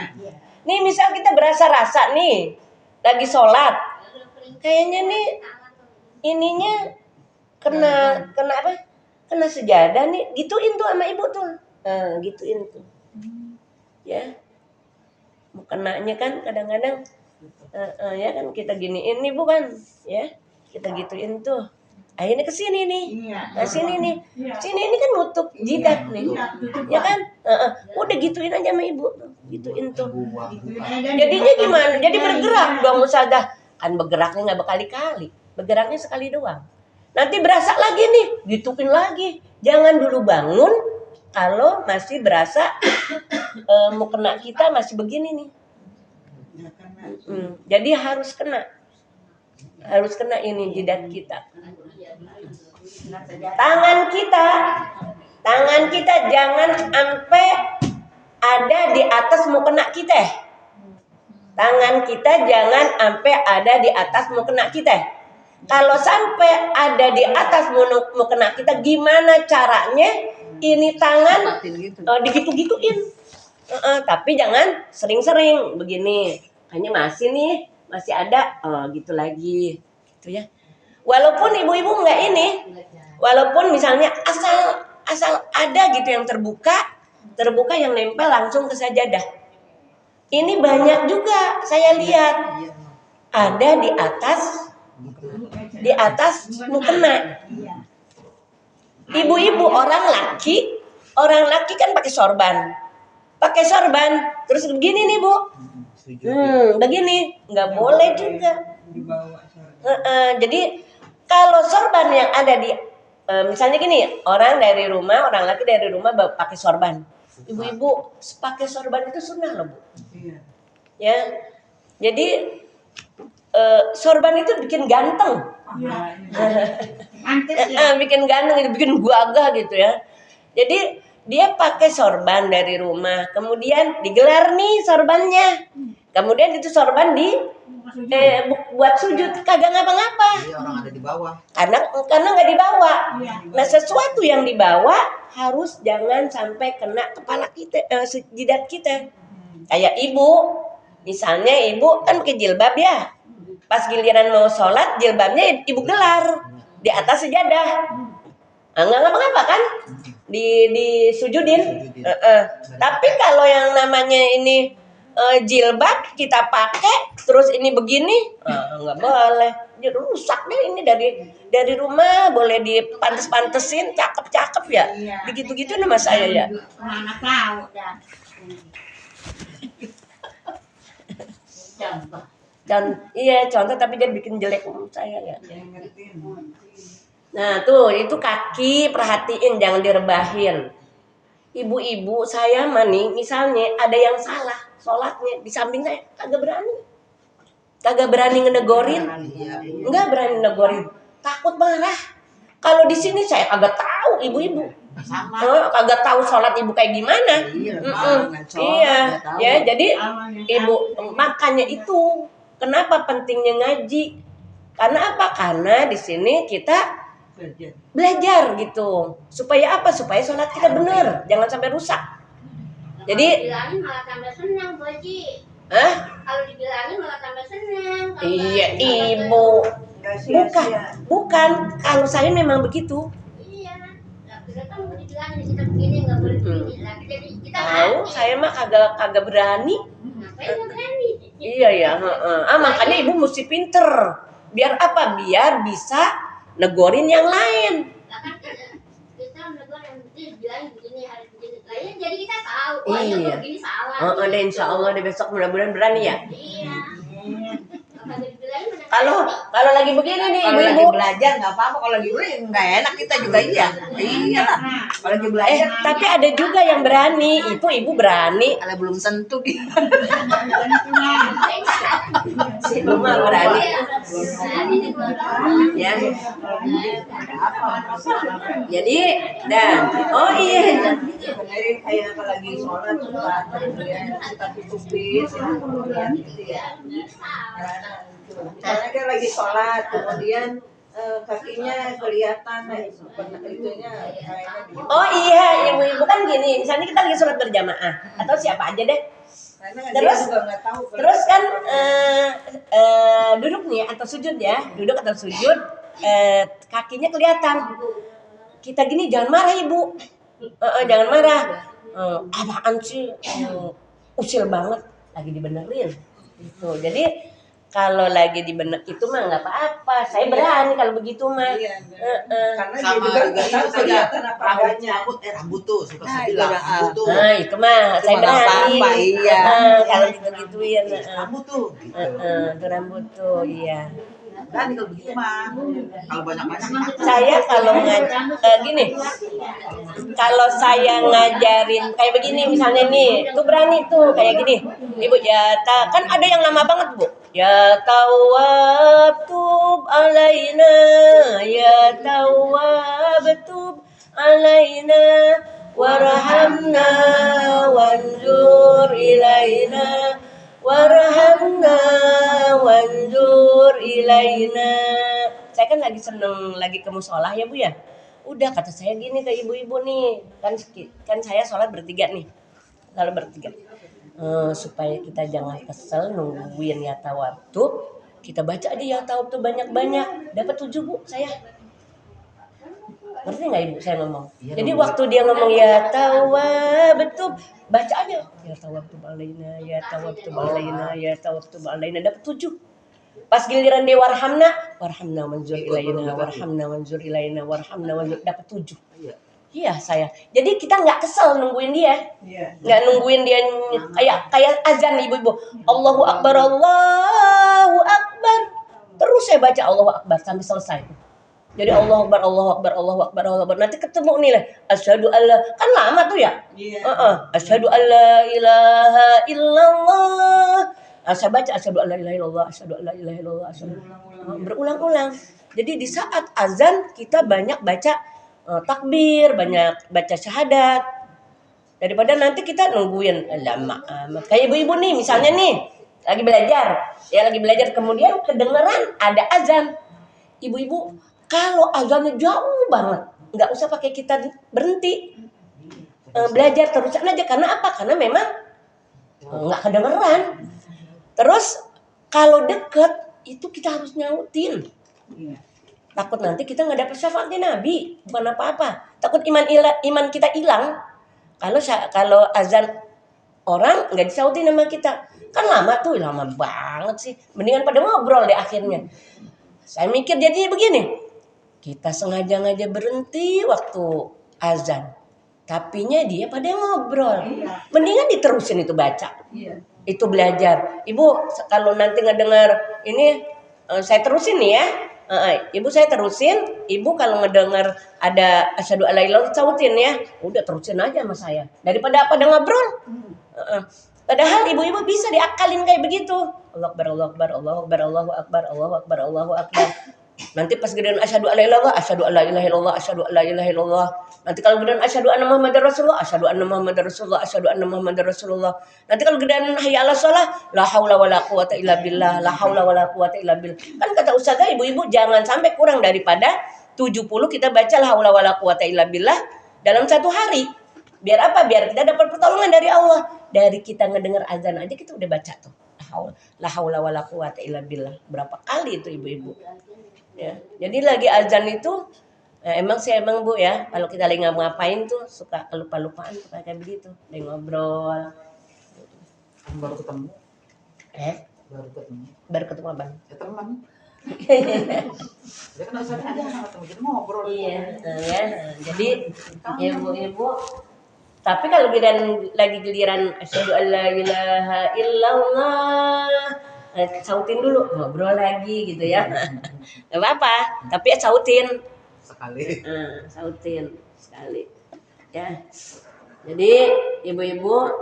Nih misal kita berasa-rasa nih, lagi sholat, kayaknya nih ininya kena apa? Kena sejadah nih, gituin tuh sama ibu tuh. Gituin tuh. Ya. Mau kenanya kan kadang-kadang ya kan kita giniin nih bukan, ya. Kita gituin tuh. Akhirnya ke sini nih. Nah, sini nih. Sini ini kan nutup jidat nih. Ya kan? Udah gituin aja sama ibu tuh. Gituin tuh. Jadinya gimana? Jadi bergerak dong Ustazah. Kan bergeraknya enggak berkali-kali. Bergeraknya sekali doang. Nanti berasa lagi nih, gituin lagi. Jangan dulu bangun kalau masih berasa mau kena kita masih begini nih. Jadi harus kena ini jidat kita. Tangan kita jangan sampai ada di atas mau kena kita. Tangan kita jangan sampai ada di atas mau kena kita. Kalau sampai ada di atas mau kena kita, gimana caranya ini tangan digitu-gituin. Tapi jangan sering-sering begini. Hanya masih ada gitu lagi gitu ya. Walaupun ibu-ibu enggak ini, walaupun misalnya asal ada gitu yang terbuka yang nempel langsung ke sajadah. Ini banyak juga saya lihat ada di atas mukena. Ibu-ibu orang laki kan pakai sorban terus begini nih Bu. Begini nggak boleh juga. Jadi kalau sorban yang ada di misalnya gini, orang laki dari rumah pakai sorban. Ibu-ibu pakai sorban itu sunnah loh Bu. Ya, jadi sorban itu bikin ganteng. Bikin ganteng, bikin gagah gitu ya. Jadi dia pakai sorban dari rumah, kemudian digelar nih sorbannya. Kemudian itu sorban buat sujud, kagak ngapa-ngapa. Orang ada di bawah. Karena nggak dibawa. Nah sesuatu yang dibawa harus jangan sampai kena kepala kita, jidat kita. Kayak ibu, misalnya ibu kan pakai jilbab ya. Pas giliran mau sholat, jilbabnya ibu gelar di atas sejadah. Nggak ngapa-ngapa kan? Disujudin. Tapi kalau yang namanya ini jilbab kita pakai terus ini begini, nggak boleh. Jadi rusak deh ini dari rumah, boleh dipantes-pantesin, cakep-cakep ya. Begitu-gitu nama saya ya. Mana tahu dah. Contoh tapi dia bikin jelek menurut saya ya. Nah tuh itu kaki perhatiin jangan direbahin. Ibu-ibu saya nih misalnya ada yang salah sholatnya di samping saya kagak berani ngenegorin, nggak berani negorin, takut marah. Kalau di sini saya kagak tahu ibu-ibu, kagak tahu sholat ibu kayak gimana. Ya jadi ibu makanya itu kenapa pentingnya ngaji. Karena apa? Karena di sini kita belajar gitu. Supaya apa? Supaya sholat kita benar, jangan sampai rusak. Jadi dibilangin malah tambah senang Bu Haji. Kalau dibilangin malah tambah senang. Iya ibu. Bukan. Kalau saya memang begitu. Iya. Kita kan mau dibilangin kita begini nggak boleh begini. Jadi kita tahu saya mah kagak berani. Ngapain nggak berani? Iya ya. Makanya ibu mesti pinter. Biar apa? Biar bisa negorin yang lain. Kan kita negor yang bilangin begini hari lain jadi kita tahu. Iya. Iya. Begini salah. Oh, deh insya Allah deh besok mudah-mudahan berani ya. Iya. Kalau dibilangin benar. Kalau lagi begini nih Kalau lagi ibu-ibu. belajar nggak apa-apa, kalau lagi belajar nggak enak kita juga iya. Iya lah. Kalau lagi belajar Tapi ada juga yang berani. Itu ibu berani. kalau belum tentu dia. Si ibu mah berani. Ya. Jadi, dan oh iya. Benerin kayak apa lagi sholat suka kita tutupin kemudian gitu ya. Karena dia lagi sholat kemudian kakinya kelihatan itunya kayaknya gitu. Oh iya, ibu-ibu kan gini. Misalnya kita lagi sholat berjamaah atau siapa aja deh. Karena Terus- dia juga nggak tahu. Terus kan duduk nih atau sujud ya, duduk atau sujud, kakinya kelihatan. Kita gini jangan marah ibu, jangan marah. Apaan sih, usil banget, lagi dibenerin. Gitu. Jadi kalau lagi dibener itu mah nggak apa-apa. Saya berani kalau begitu mah. Iya, karena dia Sama juga nggak tahu saja kelihatan apa adanya. rambut tuh suka Nah, saya bilang itu rambut tuh. Nah itu mah saya mah nggak berani. apa-apa, iya. Kalau gitu-gituin, Rambut tuh. Gitu. itu rambut tuh, iya. Dan kalau begitu mah kalau banyak-banyak Saya kalau gini, kalau saya ngajarin kayak begini misalnya nih, tuh berani tuh kayak gini, ibu ya kan ada yang lama banget bu, ya tawab tub alaina, ya tawab tub alaina, warhamna wanzur ilaina. Warhamna wanzur ilaina. Saya kan lagi seneng lagi ke musolah ya bu ya. Udah kata saya gini ke ibu-ibu nih, kan saya sholat bertiga nih, kalau bertiga. Supaya kita jangan kesel nungguin ya tawabtu, kita baca aja ya tawabtu banyak-banyak, dapat 7 bu saya. Ngerti nggak ibu saya ngomong? Jadi waktu dia ngomong ya tawabtu, baca aja ya tawabtu alaina, ya tawabtu alaina, ya tawabtu alaina, dapat 7. Pas giliran dia warhamna manzur ilaina, warhamna manzur ilaina, warhamna manzur, dapat 7. Iya saya. Jadi kita nggak kesel nungguin dia, nggak nungguin dia kayak azan ibu-ibu. Allahu akbar, Allahu akbar. Terus saya baca Allahu akbar sampai selesai. Jadi Allahu akbar, Allahu akbar, Allahu akbar, Allahu akbar. Nanti ketemu nih lah. Asyhadu alla, kan lama tuh ya. Asyhadu alla ilaha illallah. Saya baca asyhadu alla ilaha illallah, asyhadu alla ilaha illallah, berulang-ulang. Jadi di saat azan kita banyak baca takbir, banyak baca syahadat. Daripada nanti kita nungguin lama. Kayak ibu-ibu nih misalnya nih lagi belajar kemudian kedengeran ada azan. Ibu-ibu kalau azannya jauh banget, nggak usah pakai kita berhenti, belajar terusan aja. Karena apa? Karena memang nggak kedengeran. Terus kalau deket itu kita harus nyautin. Takut nanti kita nggak dapat syafaatnya Nabi, bukan apa-apa. Takut iman kita hilang. Kalau azan orang nggak disautin sama kita, kan lama banget sih. Mendingan pada ngobrol deh akhirnya. Saya mikir jadi begini. Kita sengaja berhenti waktu azan. Tapinya dia pada ngobrol. Mendingan diterusin itu baca. Itu belajar. Ibu kalau nanti ngedengar ini saya terusin nih ya. Ibu saya terusin. Ibu kalau ngedengar ada asyhadu alla ilaha sautin ya. Udah terusin aja sama saya. Daripada pada ngobrol. Padahal ibu-ibu bisa diakalin kayak begitu. Allahu akbar, Allahu akbar, Allahu akbar, Allahu akbar, Allahu akbar, Allahu akbar. Nanti pas gedean asyhadu alla ilaha illallah, asyhadu alla ilaha illallah, asyhadu alla ilaha illallah. Nanti kalau gedean asyhadu anna muhammadar rasulullah, asyhadu anna muhammadar rasulullah, asyhadu anna muhammadar rasulullah. Nanti kalau gedean hayya 'alas shalah, la haula wala quwata illa billah, la haula wala quwata illa billah. Kan kata ustazah ibu-ibu jangan sampai kurang daripada 70 kita baca la haula wala quwata illa billah dalam satu hari. Biar apa? Biar kita dapat pertolongan dari Allah. Dari kita ngedengar azan aja kita udah baca tuh. La haula wala quwata illa billah. Berapa kali itu ibu-ibu? Ya. Jadi lagi azan itu emang Bu ya, kalau kita lagi ngapain tuh suka lupa-lupaan kayak begitu, lagi ngobrol. baru ketemu. Baru ketemu abang. Ya teman. Dia kan usah aja ketemu kita ngobrol. Iya, ya. Jadi ibu-ibu Tapi kalau giliran asyhadu alla ilaha illallah, sautin dulu, ngobrol lagi gitu ya. Enggak apa-apa, tapi sautin. Sekali. Sautin sekali. Ya. Jadi ibu-ibu,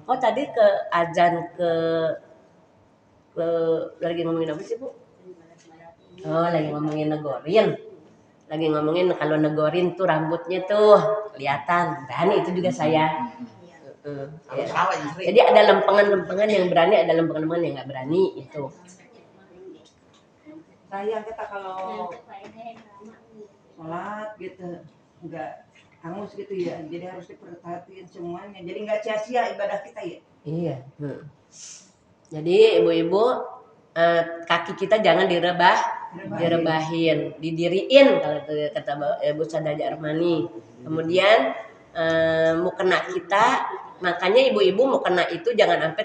oh tadi ke azan ke lagi ngomongin apa sih, Bu? Oh, lagi ngomongin negorin. Lagi ngomongin kalau negorin tuh rambutnya tuh kelihatan. Berani itu juga saya. Ya. Jadi ada lempengan-lempengan yang berani, ada lempengan-lempengan yang nggak berani itu. Saya kata kalau sholat gitu nggak hangus gitu ya, jadi harus diperhatiin semuanya, jadi nggak sia-sia ibadah kita ya. Iya. Jadi ibu-ibu kaki kita jangan direbahin, didiriin kalau kata Ibu Sadaja Armani. Kemudian mukena kita, makanya ibu-ibu mukena itu jangan sampai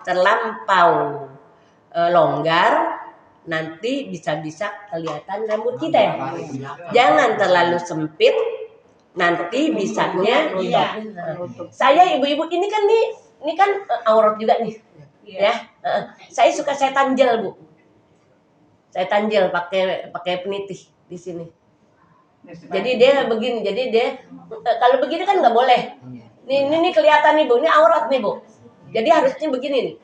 terlampau longgar, nanti bisa-bisa kelihatan rambut kita ya. Jangan terlalu sempit, nanti bisanya saya ibu-ibu ini kan aurat juga nih. Ya, saya tanjel, Bu. Saya tanjel pakai penitih di sini. Jadi dia begini, kalau begini kan nggak boleh. Ini kelihatan nih, Bu. Ini aurat nih, Bu. Jadi harusnya begini nih.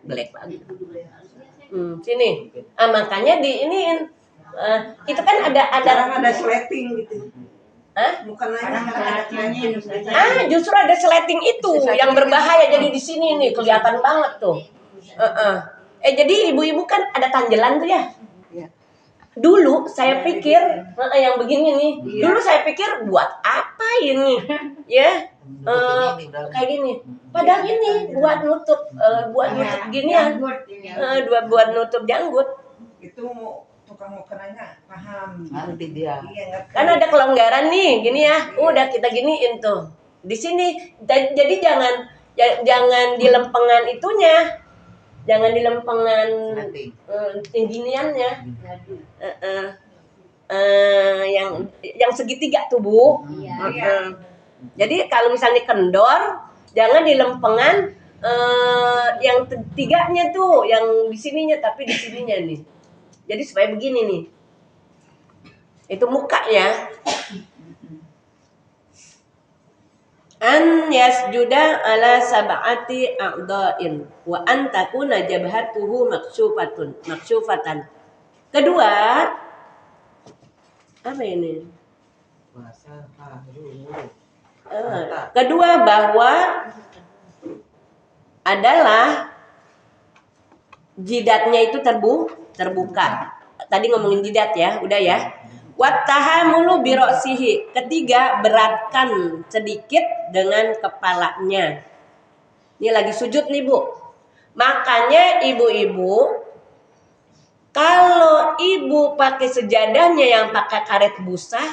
Black banget. Sini. Makanya diiniin. Itu kan ada sleting gitu. Bukan lagi justru ada sleting itu yang berbahaya. Jadi di sini nih kelihatan banget tuh. Jadi ibu-ibu kan ada tanjelan tuh ya. Dulu saya pikir yang begini nih. Dulu saya pikir buat apa ini? Ya. Kayak gini. Padahal ini buat nutup ginian. Buat nutup janggut. Itu tukang mukenanya paham. Nanti dia. Kan ada kelonggaran nih, gini ya. Udah kita giniin tuh. Di sini jadi jangan di lempengan itunya. Jangan di lempengan giniannya. Yang segitiga tuh, Bu. Jadi kalau misalnya kendor, jangan di lempengan yang tiganya tuh, yang di sininya, tapi di sininya nih. Jadi supaya begini nih. Itu mukanya. An yasjuda ala sab'ati a'dha'in wa an takuna jabhatuhu maksyufatan. Kedua, apa ini? Kedua bahwa adalah jidatnya itu terbuka. Tadi ngomongin jidat ya, udah ya. Wattahamulu birosihi. Ketiga, beratkan sedikit dengan kepalanya. Ini lagi sujud nih, Bu. Makanya ibu-ibu, kalau ibu pakai sejadahnya yang pakai karet busa,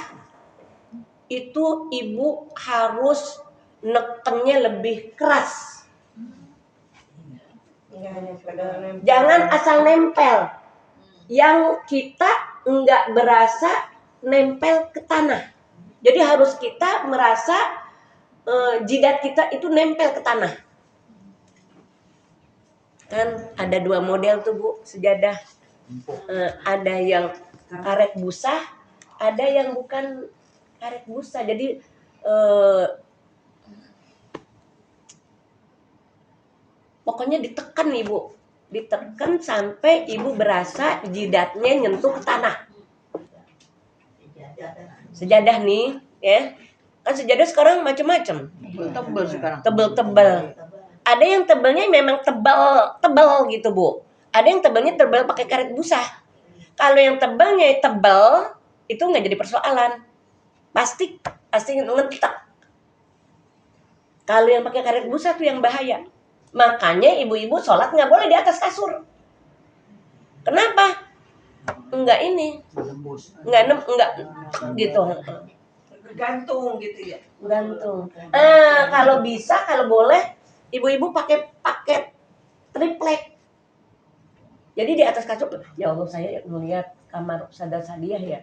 itu ibu harus nekennya lebih keras. Jangan asal nempel. Yang kita enggak berasa nempel ke tanah. Jadi harus kita merasa jidat kita itu nempel ke tanah. Kan ada dua model tuh, Bu, sejadah. Ada yang karet busa, ada yang bukan karet busa. Jadi pokoknya ditekan nih, Bu. Ditekan sampai ibu berasa jidatnya nyentuh ke tanah. Sejadah nih, ya. Kan sejadah sekarang macam-macam. Tebel sekarang. Tebel-tebel. Ada yang tebelnya memang tebel gitu, Bu. Ada yang tebelnya tebel pakai karet busa. Kalau yang tebelnya tebel, itu nggak jadi persoalan. Pasti ngetak. Kalau yang pakai karet busa tuh yang bahaya. Makanya ibu-ibu sholat nggak boleh di atas kasur. Kenapa? Enggak ini. Enggak gitu. Gantung gitu ya. Gantung. Kalau bisa, kalau boleh, ibu-ibu pakai triplek. Jadi di atas kasur, ya Allah, saya melihat kamar Ustazah Sadiah ya.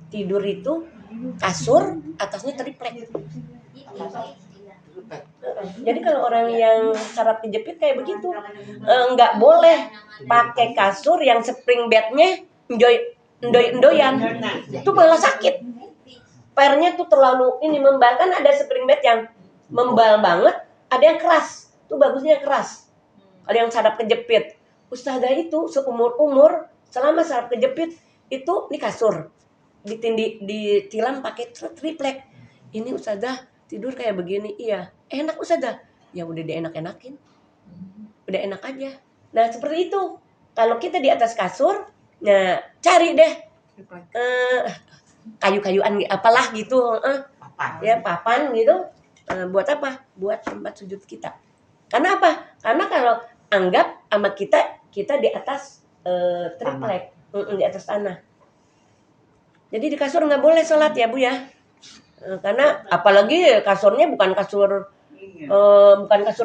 Tidur itu kasur, atasnya triplek. Jadi kalau orang yang saraf kejepit kayak begitu, nggak boleh pakai kasur yang spring bednya endoy-endoyan, itu malah sakit. Pernya tuh terlalu ini membal, kan ada spring bed yang membal banget, ada yang keras, tuh bagusnya yang keras. Ada yang saraf kejepit. Ustazah itu seumur-umur selama saraf kejepit itu di kasur, ditilam pakai triplek. Ini ustazah tidur kayak begini, iya enak ustazah, ya udah dienak-enakin, udah enak aja. Nah seperti itu. Kalau kita di atas kasur, nah cari deh kayu-kayuan apalah gitu, ya papan gitu. Buat apa? Buat tempat sujud kita. Karena apa? Karena kalau anggap sama kita di atas triplek, di atas tanah. Jadi di kasur nggak boleh sholat ya Bu ya. Karena apalagi kasurnya bukan kasur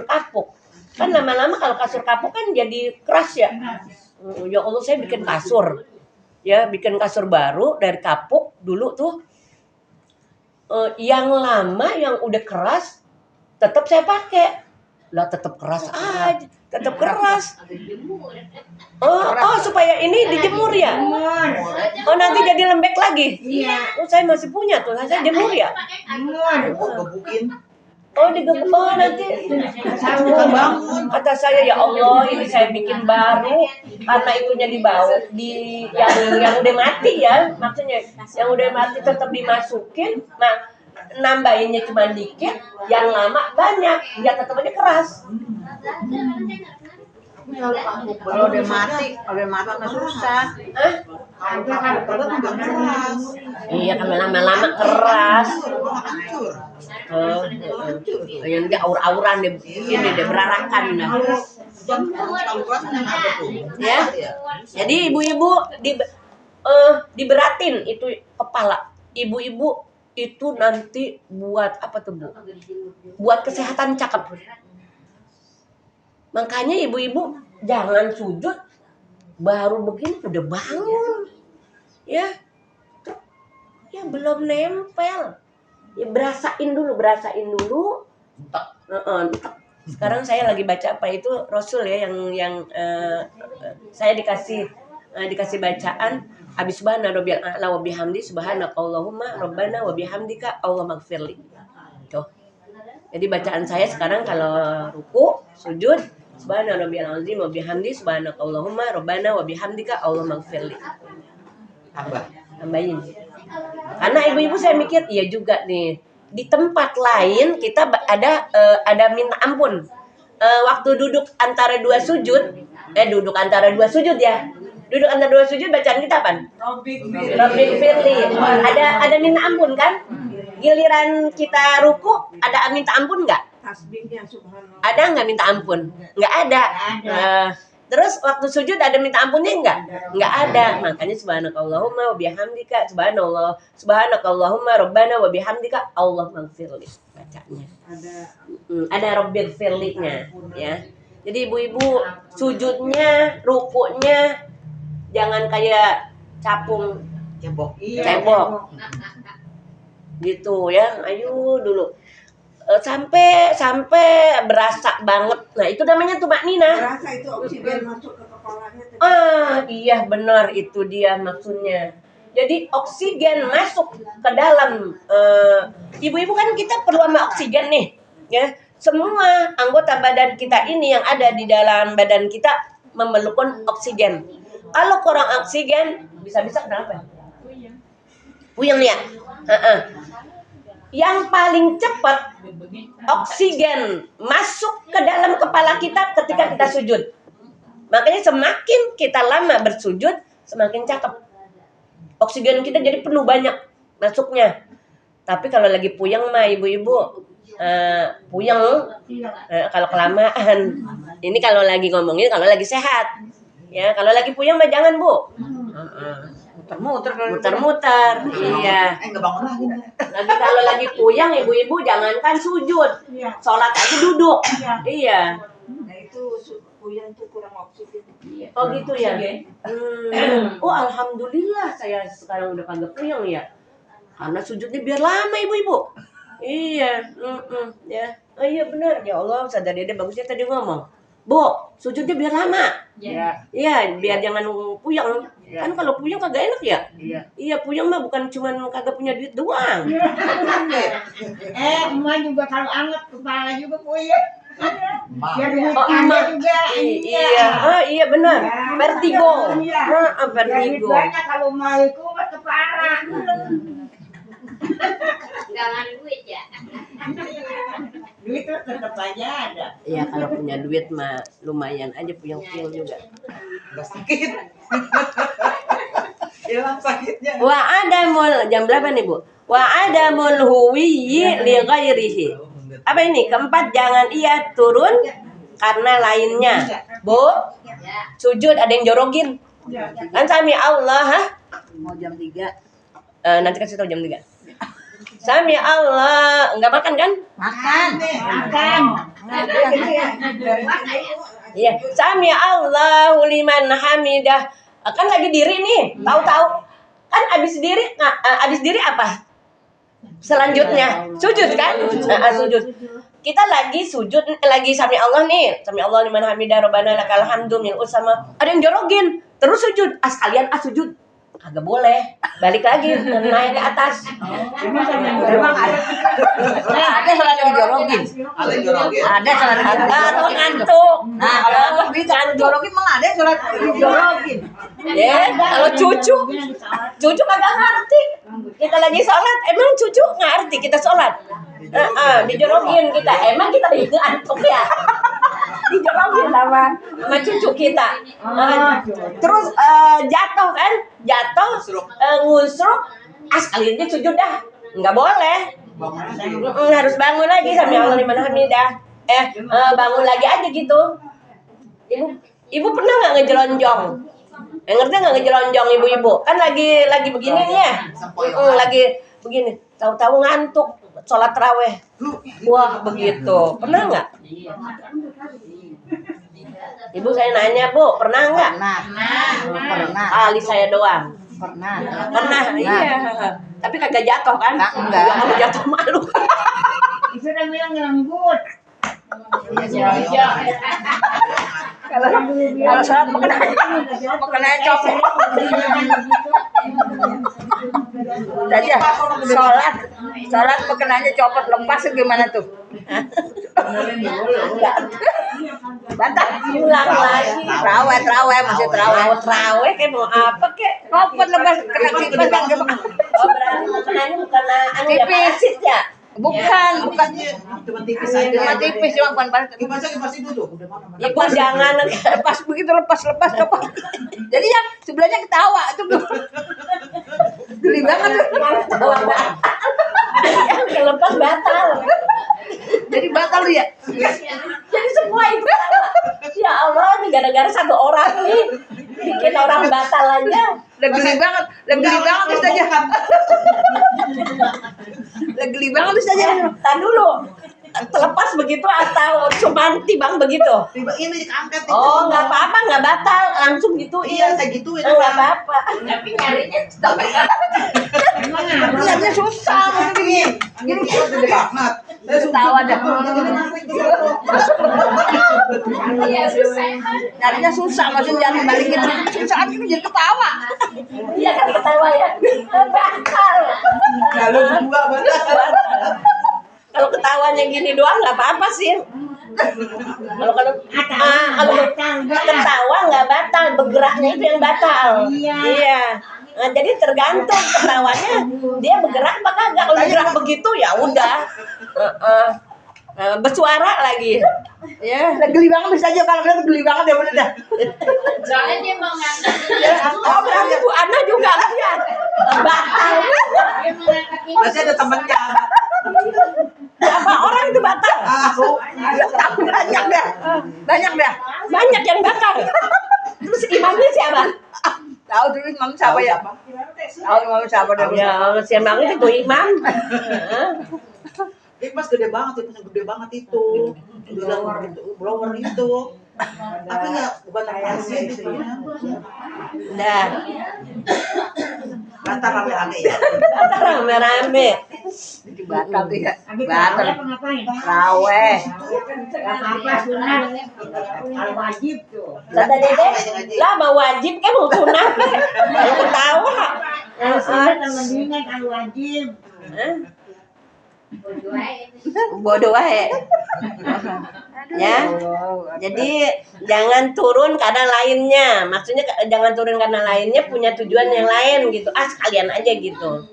kapuk. Kan lama-lama kalau kasur kapuk kan jadi keras ya. Ya Allah, saya bikin kasur. Ya, bikin kasur baru dari kapuk dulu tuh. Yang lama yang udah keras tetap saya pakai. Lah tetap keras aja. Tetap keras. Oh, supaya ini dijemur ya? Oh, nanti jadi lembek lagi? Iya. Oh, saya masih punya tuh. Saya jemur ya? Gebukin. Oh, digebuk. Oh, nanti Bangun. kata saya, ya Allah, ini saya bikin baru karena itunya yang udah mati ya. Maksudnya yang udah mati tetap dimasukin. Nah, nambahinnya cuma dikit, yang lama banyak, ya tetap aja keras. Kalau udah mati mah susah. Iya, kan lama-lama keras. Yang dia aur-auran deh, ini deh berarakan dah. Ya, jadi ibu-ibu diberatin itu kepala. Ibu-ibu itu nanti buat apa tuh Bu? Buat kesehatan cakep. Makanya ibu-ibu jangan sujud baru begini udah bangun. Ya belum nempel. Ya berasain dulu. Sekarang saya lagi baca apa itu Rasul ya yang saya dikasih bacaan habis subhana rabbil a'la wa bihamdi subhanakallahumma rabbana wa bihamdika Allahumma ighfirli. Tuh. Jadi bacaan saya sekarang kalau ruku, sujud, subhana rabbil azim wa bihamdi subhanakallahumma rabbana wa bihamdika Allahumma ighfirli. Tambahin. Karena ibu-ibu saya mikir iya juga nih. Di tempat lain kita ada minta ampun. Waktu duduk antara dua sujud ya. Duduk antara dua sujud bacaan kita apa? Rabbik firli. Ada minta ampun kan? Giliran kita ruku ada minta ampun enggak? Tasbihnya subhanallah. Ada enggak minta ampun? Enggak ada. Terus waktu sujud ada minta ampunnya enggak? Enggak ada. Makanya subhanakallahumma wa bihamdika subhanakallahumma rabbana wa bihamdika Allahumma ighfirli bacanya. Ada rabbil firlinya ya. Jadi ibu-ibu sujudnya, rukunya jangan kayak cebok. Gitu ya. Ayo dulu. Sampai berasa banget. Nah, itu namanya tumakninah. Berasa itu oksigen masuk ke kepalanya. Iya benar, itu dia maksudnya. Jadi oksigen masuk ke dalam ibu-ibu kan kita perlu sama oksigen nih, ya. Semua anggota badan kita ini yang ada di dalam badan kita memerlukan oksigen. Kalau kurang oksigen bisa-bisa kenapa? Puyeng ya. Yang paling cepat oksigen masuk ke dalam kepala kita ketika kita sujud. Makanya semakin kita lama bersujud, semakin cakep. Oksigen kita jadi penuh banyak masuknya. Tapi kalau lagi puyeng mah ibu-ibu, puyeng kalau kelamaan. Ini kalau lagi ngomongin kalau lagi sehat. Ya, kalau lagi puyeng mah jangan, Bu. Muter-muter. Iya. Enggak bangun lagi. Lagi kalau lagi puyeng ibu-ibu jangankan sujud. Sholat aja duduk. Iya. Nah itu puyeng tuh kurang oksigen. Oh gitu ya. Oh alhamdulillah saya sekarang udah kagak puyeng ya. Karena sujudnya biar lama ibu-ibu. Iya, ya. Oh iya benar. Ya Allah, sadar Dede bagusnya tadi ngomong. Bu, sujudnya biar lama. Ya. Iya, biar jangan puyeng. Iya. Kan kalau puyeng kagak enak ya? Iya. Iya, puyeng mah bukan cuma kagak punya duit doang. Emak juga kalau anget kepala juga puyeng. Biar duit Oh, ada emak. juga. Iya, oh iya benar. Vertigo. Iya. Vertigo. Banyak kalau mau itu mah kepala. Jangan duit ya. Duit tuh tetap aja ada. Iya, kalau punya duit mah lumayan aja puyeng-puyeng juga. Nggak sakit. Hilang sakitnya. Wa adamul jam berapa nih, Bu? Wa adamul huwiyyi li ghairihi. Apa ini? Keempat, jangan ia turun karena lainnya. Bu, Ya. sujud ada yang jorogin. Kan sami Allah, ha? Mau jam 3. Nanti kasih tahu jam 3. Sami Allah, enggak makan kan? Makan. Makan. Iya. Sami Allahu liman hamidah. Kan lagi diri nih, tahu-tahu. Kan abis diri apa? Selanjutnya sujud kan? Sujud. Kita lagi sujud, lagi sami Allah nih. Sami Allah liman hamidah rabbana lakal hamdu min usama. Ada yang jorogin, terus sujud. Sekalian sujud. Kagak boleh. Balik lagi naik ke atas. Memang ada salah dijorogin. Ada yang jorogin. Ada salah dijorogin. Kalau ngantuk. Nah, kalau abang bisa dijorogin malah ada salah dijorogin. Ya, kalau cucu kagak ngerti. Kita lagi sholat, emang cucu ngerti kita sholat. Dijorogin kita, emang kita lagi ngantuk ya. Dijorogin sama cucu kita. Terus jatuh kan, ngusruk, sekalian dia sujud dah, nggak boleh. Harus bangun lagi sami Allah liman hamidah. Bangun lagi aja gitu. Ibu pernah nggak ngejelonjong? Ngerti nggak ngejelonjong ibu-ibu? Kan lagi begini nih ya, lagi begini. Tahu-tahu ngantuk, sholat taraweh. Wah begitu. Pernah nggak? Ibu saya nanya, Bu, pernah nggak? Pernah. Ali saya doang. Pernah. Pernah, iya. Tapi kagak jatuh kan? Enggak. Ya, kalau jatuh malu. Itu udah bilang lembut. Kalau sholat makanannya copot. Tadi ya, sholat makanannya copot lepas gimana tuh? Batal. Ulang lagi. Terawih masih terawih. Terawih kayak mau apa kek? Copot lepas kena kipas kan? Oh berarti makanannya bukan anu ya parasit ya? Bukan. Cuma tipis aja. Cuma tipis cuma bukan panas. Kipas itu tuh. Ibu jangan Lepas begitu lepas copot. Jadi yang sebelahnya ketawa tuh. Geli banget tuh. yang lepas batal. Jadi batal lu ya. Jadi semua itu ya Allah ini gara-gara satu orang nih bikin orang batal aja. Udah geli banget terus aja. Udah geli banget terus aja. Tahan dulu. Terlepas begitu atau cuma timbang begitu? Tiba ini keangkat. Oh nggak apa-apa, nggak batal, langsung gitu. Iya, saya gituin. Nggak apa-apa. Tapi nyarinya Lihatnya susah gini. Gini gede banget. Ketawa dah. Iya susah. Nyarinya susah, maksudnya jangan balikin susah kan jadi ketawa. Iya kan ketawa ya. Batal. Kalau gua batal. Kalau ketawanya gini doang nggak apa-apa sih. Kalau ketawa nggak batal, bergeraknya itu yang batal. Iya. Nah, jadi tergantung ketawanya dia bergerak apa kagak. Kalau bergerak begitu ya udah. Bersuara lagi. Ya. Udah geli banget bisa aja kalau udah geli banget ya bener dah. Soalnya dia mau ngangkat. Oh berarti Bu Ana juga lihat batal. Dia mau ngangkat ini. Masih ada temennya. Berapa orang itu batal? Banyak dah. Banyak yang batal. Terus imamnya siapa? Tahu dulu imam siapa ya? Tahu imam siapa dah. Ya, siapa itu imam? Kipas gede banget, kipasnya gede banget itu. Blower itu. Tapi nggak bukan pasien itu. Dah. Batal rame-rame ya. Rame-rame. Di Batal tuh ya. Habis Batal. apa ngapain? Raweh. Apa sunat? Kalau wajib tuh. Kata Dede, lah mau wajib kan mau sunat. Kalau ketawa. Kalau sunat kan mendingan kalau wajib. Bodoh wae. Ya. Jadi jangan turun karena lainnya. Maksudnya jangan turun karena lainnya punya tujuan yang lain gitu. Sekalian aja gitu.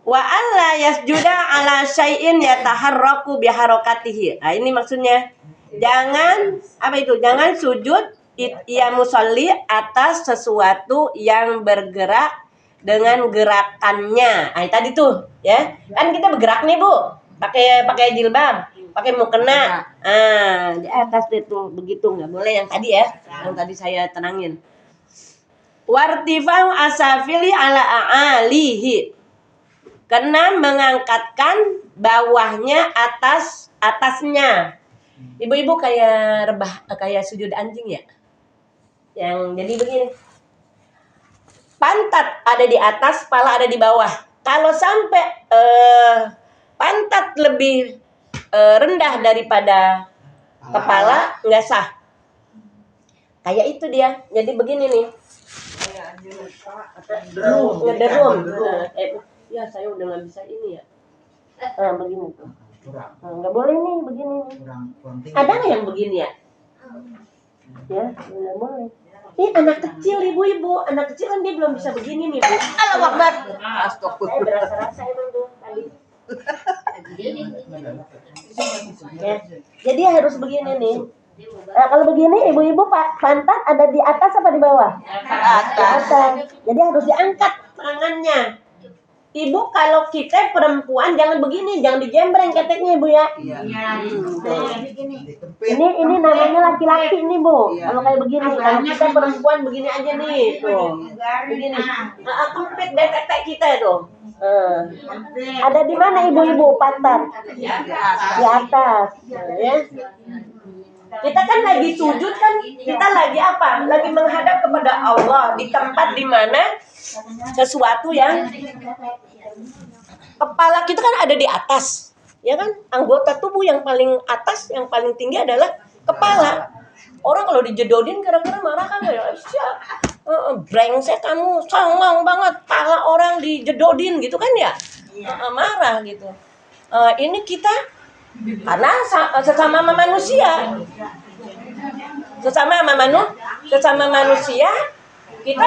Wa alla yasjuda ala syai'in yataharraku biharokatihi. Nah, ini maksudnya jangan apa itu? Jangan sujud ya musolli atas sesuatu yang bergerak dengan gerakannya. Nah, tadi tuh ya. Kan kita bergerak nih, Bu. Pakai jilbab, pakai mukena. Di atas itu begitu nggak boleh yang tadi ya. Yang tadi saya tenangin. Wartifau asafili ala a'alihi. Karena mengangkatkan bawahnya atasnya. Ibu-ibu kayak kayak sujud anjing ya. Yang jadi begini. Pantat ada di atas, kepala ada di bawah. Kalau sampai pantat lebih rendah daripada kepala, nggak sah. Kayak itu dia. Jadi begini nih. Ngederum. Ya saya udah nggak bisa ini ya. Begini tuh. Nggak boleh nih begini. Ada nggak yang begini ya? Ya nggak boleh. Ini anak kecil ibu-ibu, anak kecil kan dia belum bisa begini nih Bu. Allahu Akbar. Saya Astagfirullah. berasa-rasa emang tuh tadi. Ya. Jadi harus begini nih. Nah, kalau begini ibu-ibu pantat ada di atas apa di bawah? Di atas. Jadi harus diangkat tangannya. Ibu kalau kita perempuan jangan begini, jangan dijembreng keteknya Ibu ya. Ini namanya laki-laki nih Bu. Kalau kayak begini, kalau kita perempuan begini aja nih, tuh. Begini. Kempit deh ketek kita tuh. Ada di mana ibu-ibu pantat? Di atas. Ya. Kita kan lagi sujud kan, kita lagi apa? Lagi menghadap kepada Allah di tempat di mana sesuatu yang kepala kita kan ada di atas, ya kan? Anggota tubuh yang paling atas, yang paling tinggi adalah kepala. Orang kalau dijedodin kadang-kadang marah kan ya, brengsek kamu, songong banget, kepala orang dijedodin gitu kan ya, marah gitu. Ini kita karena sesama manusia, sesama manusia. Kita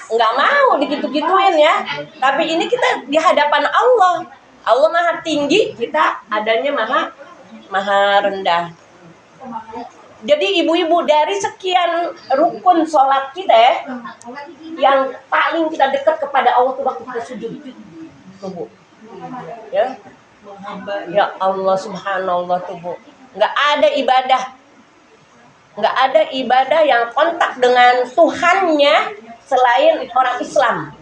nggak mau digitu-gituin ya. Tapi ini kita di hadapan Allah. Allah maha tinggi, kita adanya maha rendah. Jadi ibu-ibu dari sekian rukun sholat kita ya, yang paling kita dekat kepada Allah tuh waktu kita sujud. Tubuh. Ya. Ya Allah subhanallah tubuh. Nggak ada ibadah yang kontak dengan Tuhannya selain orang Islam,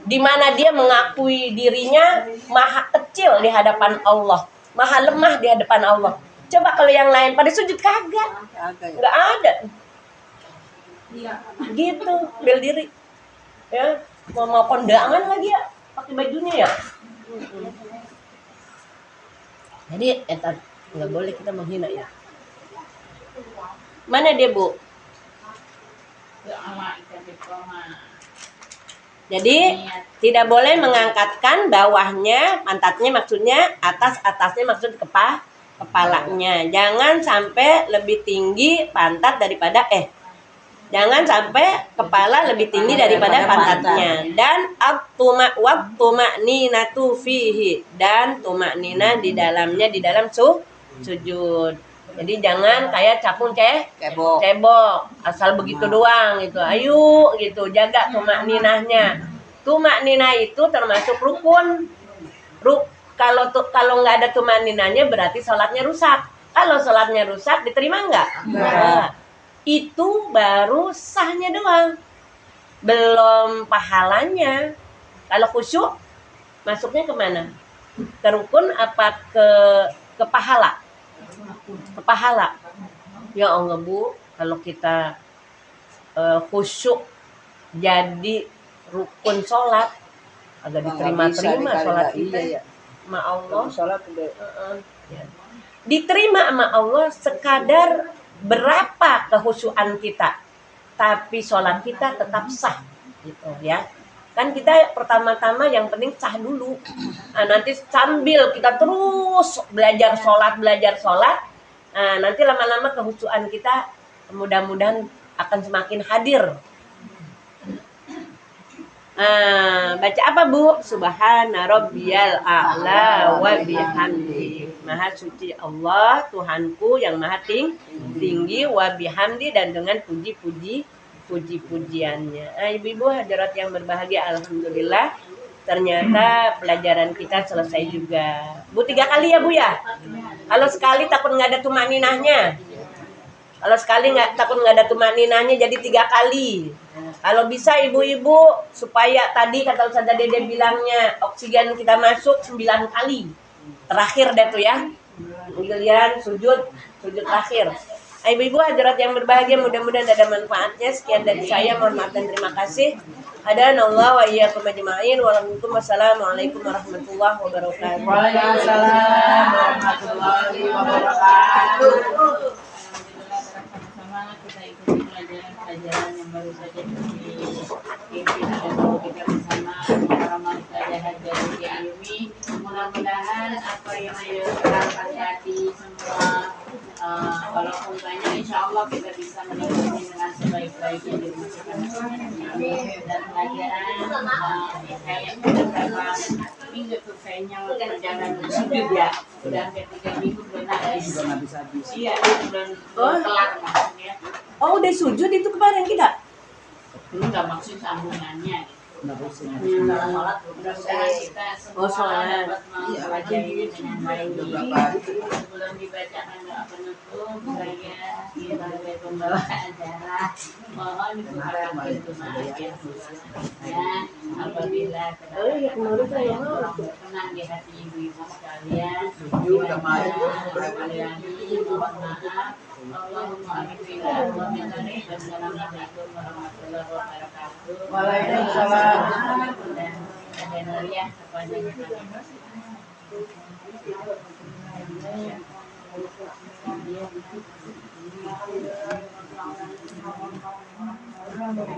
di mana dia mengakui dirinya maha kecil di hadapan Allah, maha lemah di hadapan Allah. Coba kalau yang lain pada sujud kagak, nggak ada. Gitu, bel diri, ya mau kondangan lagi ya, pakai bajunya ya. Jadi nggak boleh kita menghina ya. Mana dia Bu? Jadi tidak boleh mengangkatkan bawahnya, pantatnya maksudnya, atasnya maksud kepalanya. Jangan sampai lebih tinggi pantat daripada jangan sampai kepala lebih tinggi daripada pantatnya. Dan tumakninatu fihi, dan tumaknina di dalamnya, di dalam sujud. Jadi jangan kayak capung cebok asal begitu doang gitu. Ayo gitu, jaga tumakninahnya. Tumakninah itu termasuk rukun. Kalau nggak ada tumakninahnya berarti sholatnya rusak. Kalau sholatnya rusak diterima nggak? Nah, itu baru sahnya doang, belum pahalanya. Kalau khusyuk masuknya kemana? Ke rukun apa ke pahala? Ke pahala. Ya Allah Bu, kalau kita khusyuk jadi rukun sholat agak diterima-terima sholat kita iya. sama Allah. Sholat udah Diterima sama Allah sekadar berapa kehusuan kita, tapi sholat kita tetap sah gitu ya. Kan kita pertama-tama yang penting sah dulu. Nah, nanti sambil kita terus belajar sholat, nanti lama-lama kehusuan kita mudah-mudahan akan semakin hadir. Baca apa Bu? Subhana rabbiyal a'la wa bihamdi. Maha suci Allah Tuhanku yang maha tinggi wa bihamdi dan dengan puji-pujiannya. Ibu-ibu hadirat yang berbahagia, alhamdulillah ternyata pelajaran kita selesai juga. Bu 3 kali ya Bu ya? Kalau sekali takut nggak ada tumaninahnya. Kalau sekali takut nggak ada tumaninahnya jadi 3 kali. Kalau bisa ibu-ibu supaya tadi kata Ustazah Dede bilangnya oksigen kita masuk 9 kali. Terakhir deh tuh ya. Giliran sujud terakhir. Ibu-ibu hadirat yang berbahagia, mudah-mudahan ada manfaatnya. Sekian dari saya, mohon maaf dan terima kasih. Hadanallahu wa iyyakum ajma'in. Wassalamualaikum warahmatullahi wabarakatuh. Waalaikumsalam warahmatullahi wabarakatuh. Sama-sama kita ikuti pelajaran yang baru saja dipimpin dan guru kita bersama Para Ustazah Jadi Ayumi. Mudah-mudahan apa yang diterangkan tadi semua walaupun banyak, insya Allah kita bisa menikmati dengan sebaik-baiknya di rumah kita masing-masing. Dan pelajaran kayak beberapa minggu tuh kayaknya perjalanan sujud ya, udah hampir 3 minggu belum habis. Iya, belum kelar maksudnya. Oh, udah sujud itu kemarin kita? Enggak maksud sambungannya. Mudah-mudahan kita semua sholat. dapat mempelajari dengan baik. Sebelum dibacakan doa penutup, saya sebagai pembawa acara mohon dibukakan pintu maaf ya. Apabila kurang berkenan di hati ibu-ibu sekalian, mohon maaf. Allahumma aghfirna wa minni wassalamualaikum warahmatullahi wabarakatuh. Waalaikumsalam. Dan Nuria kepada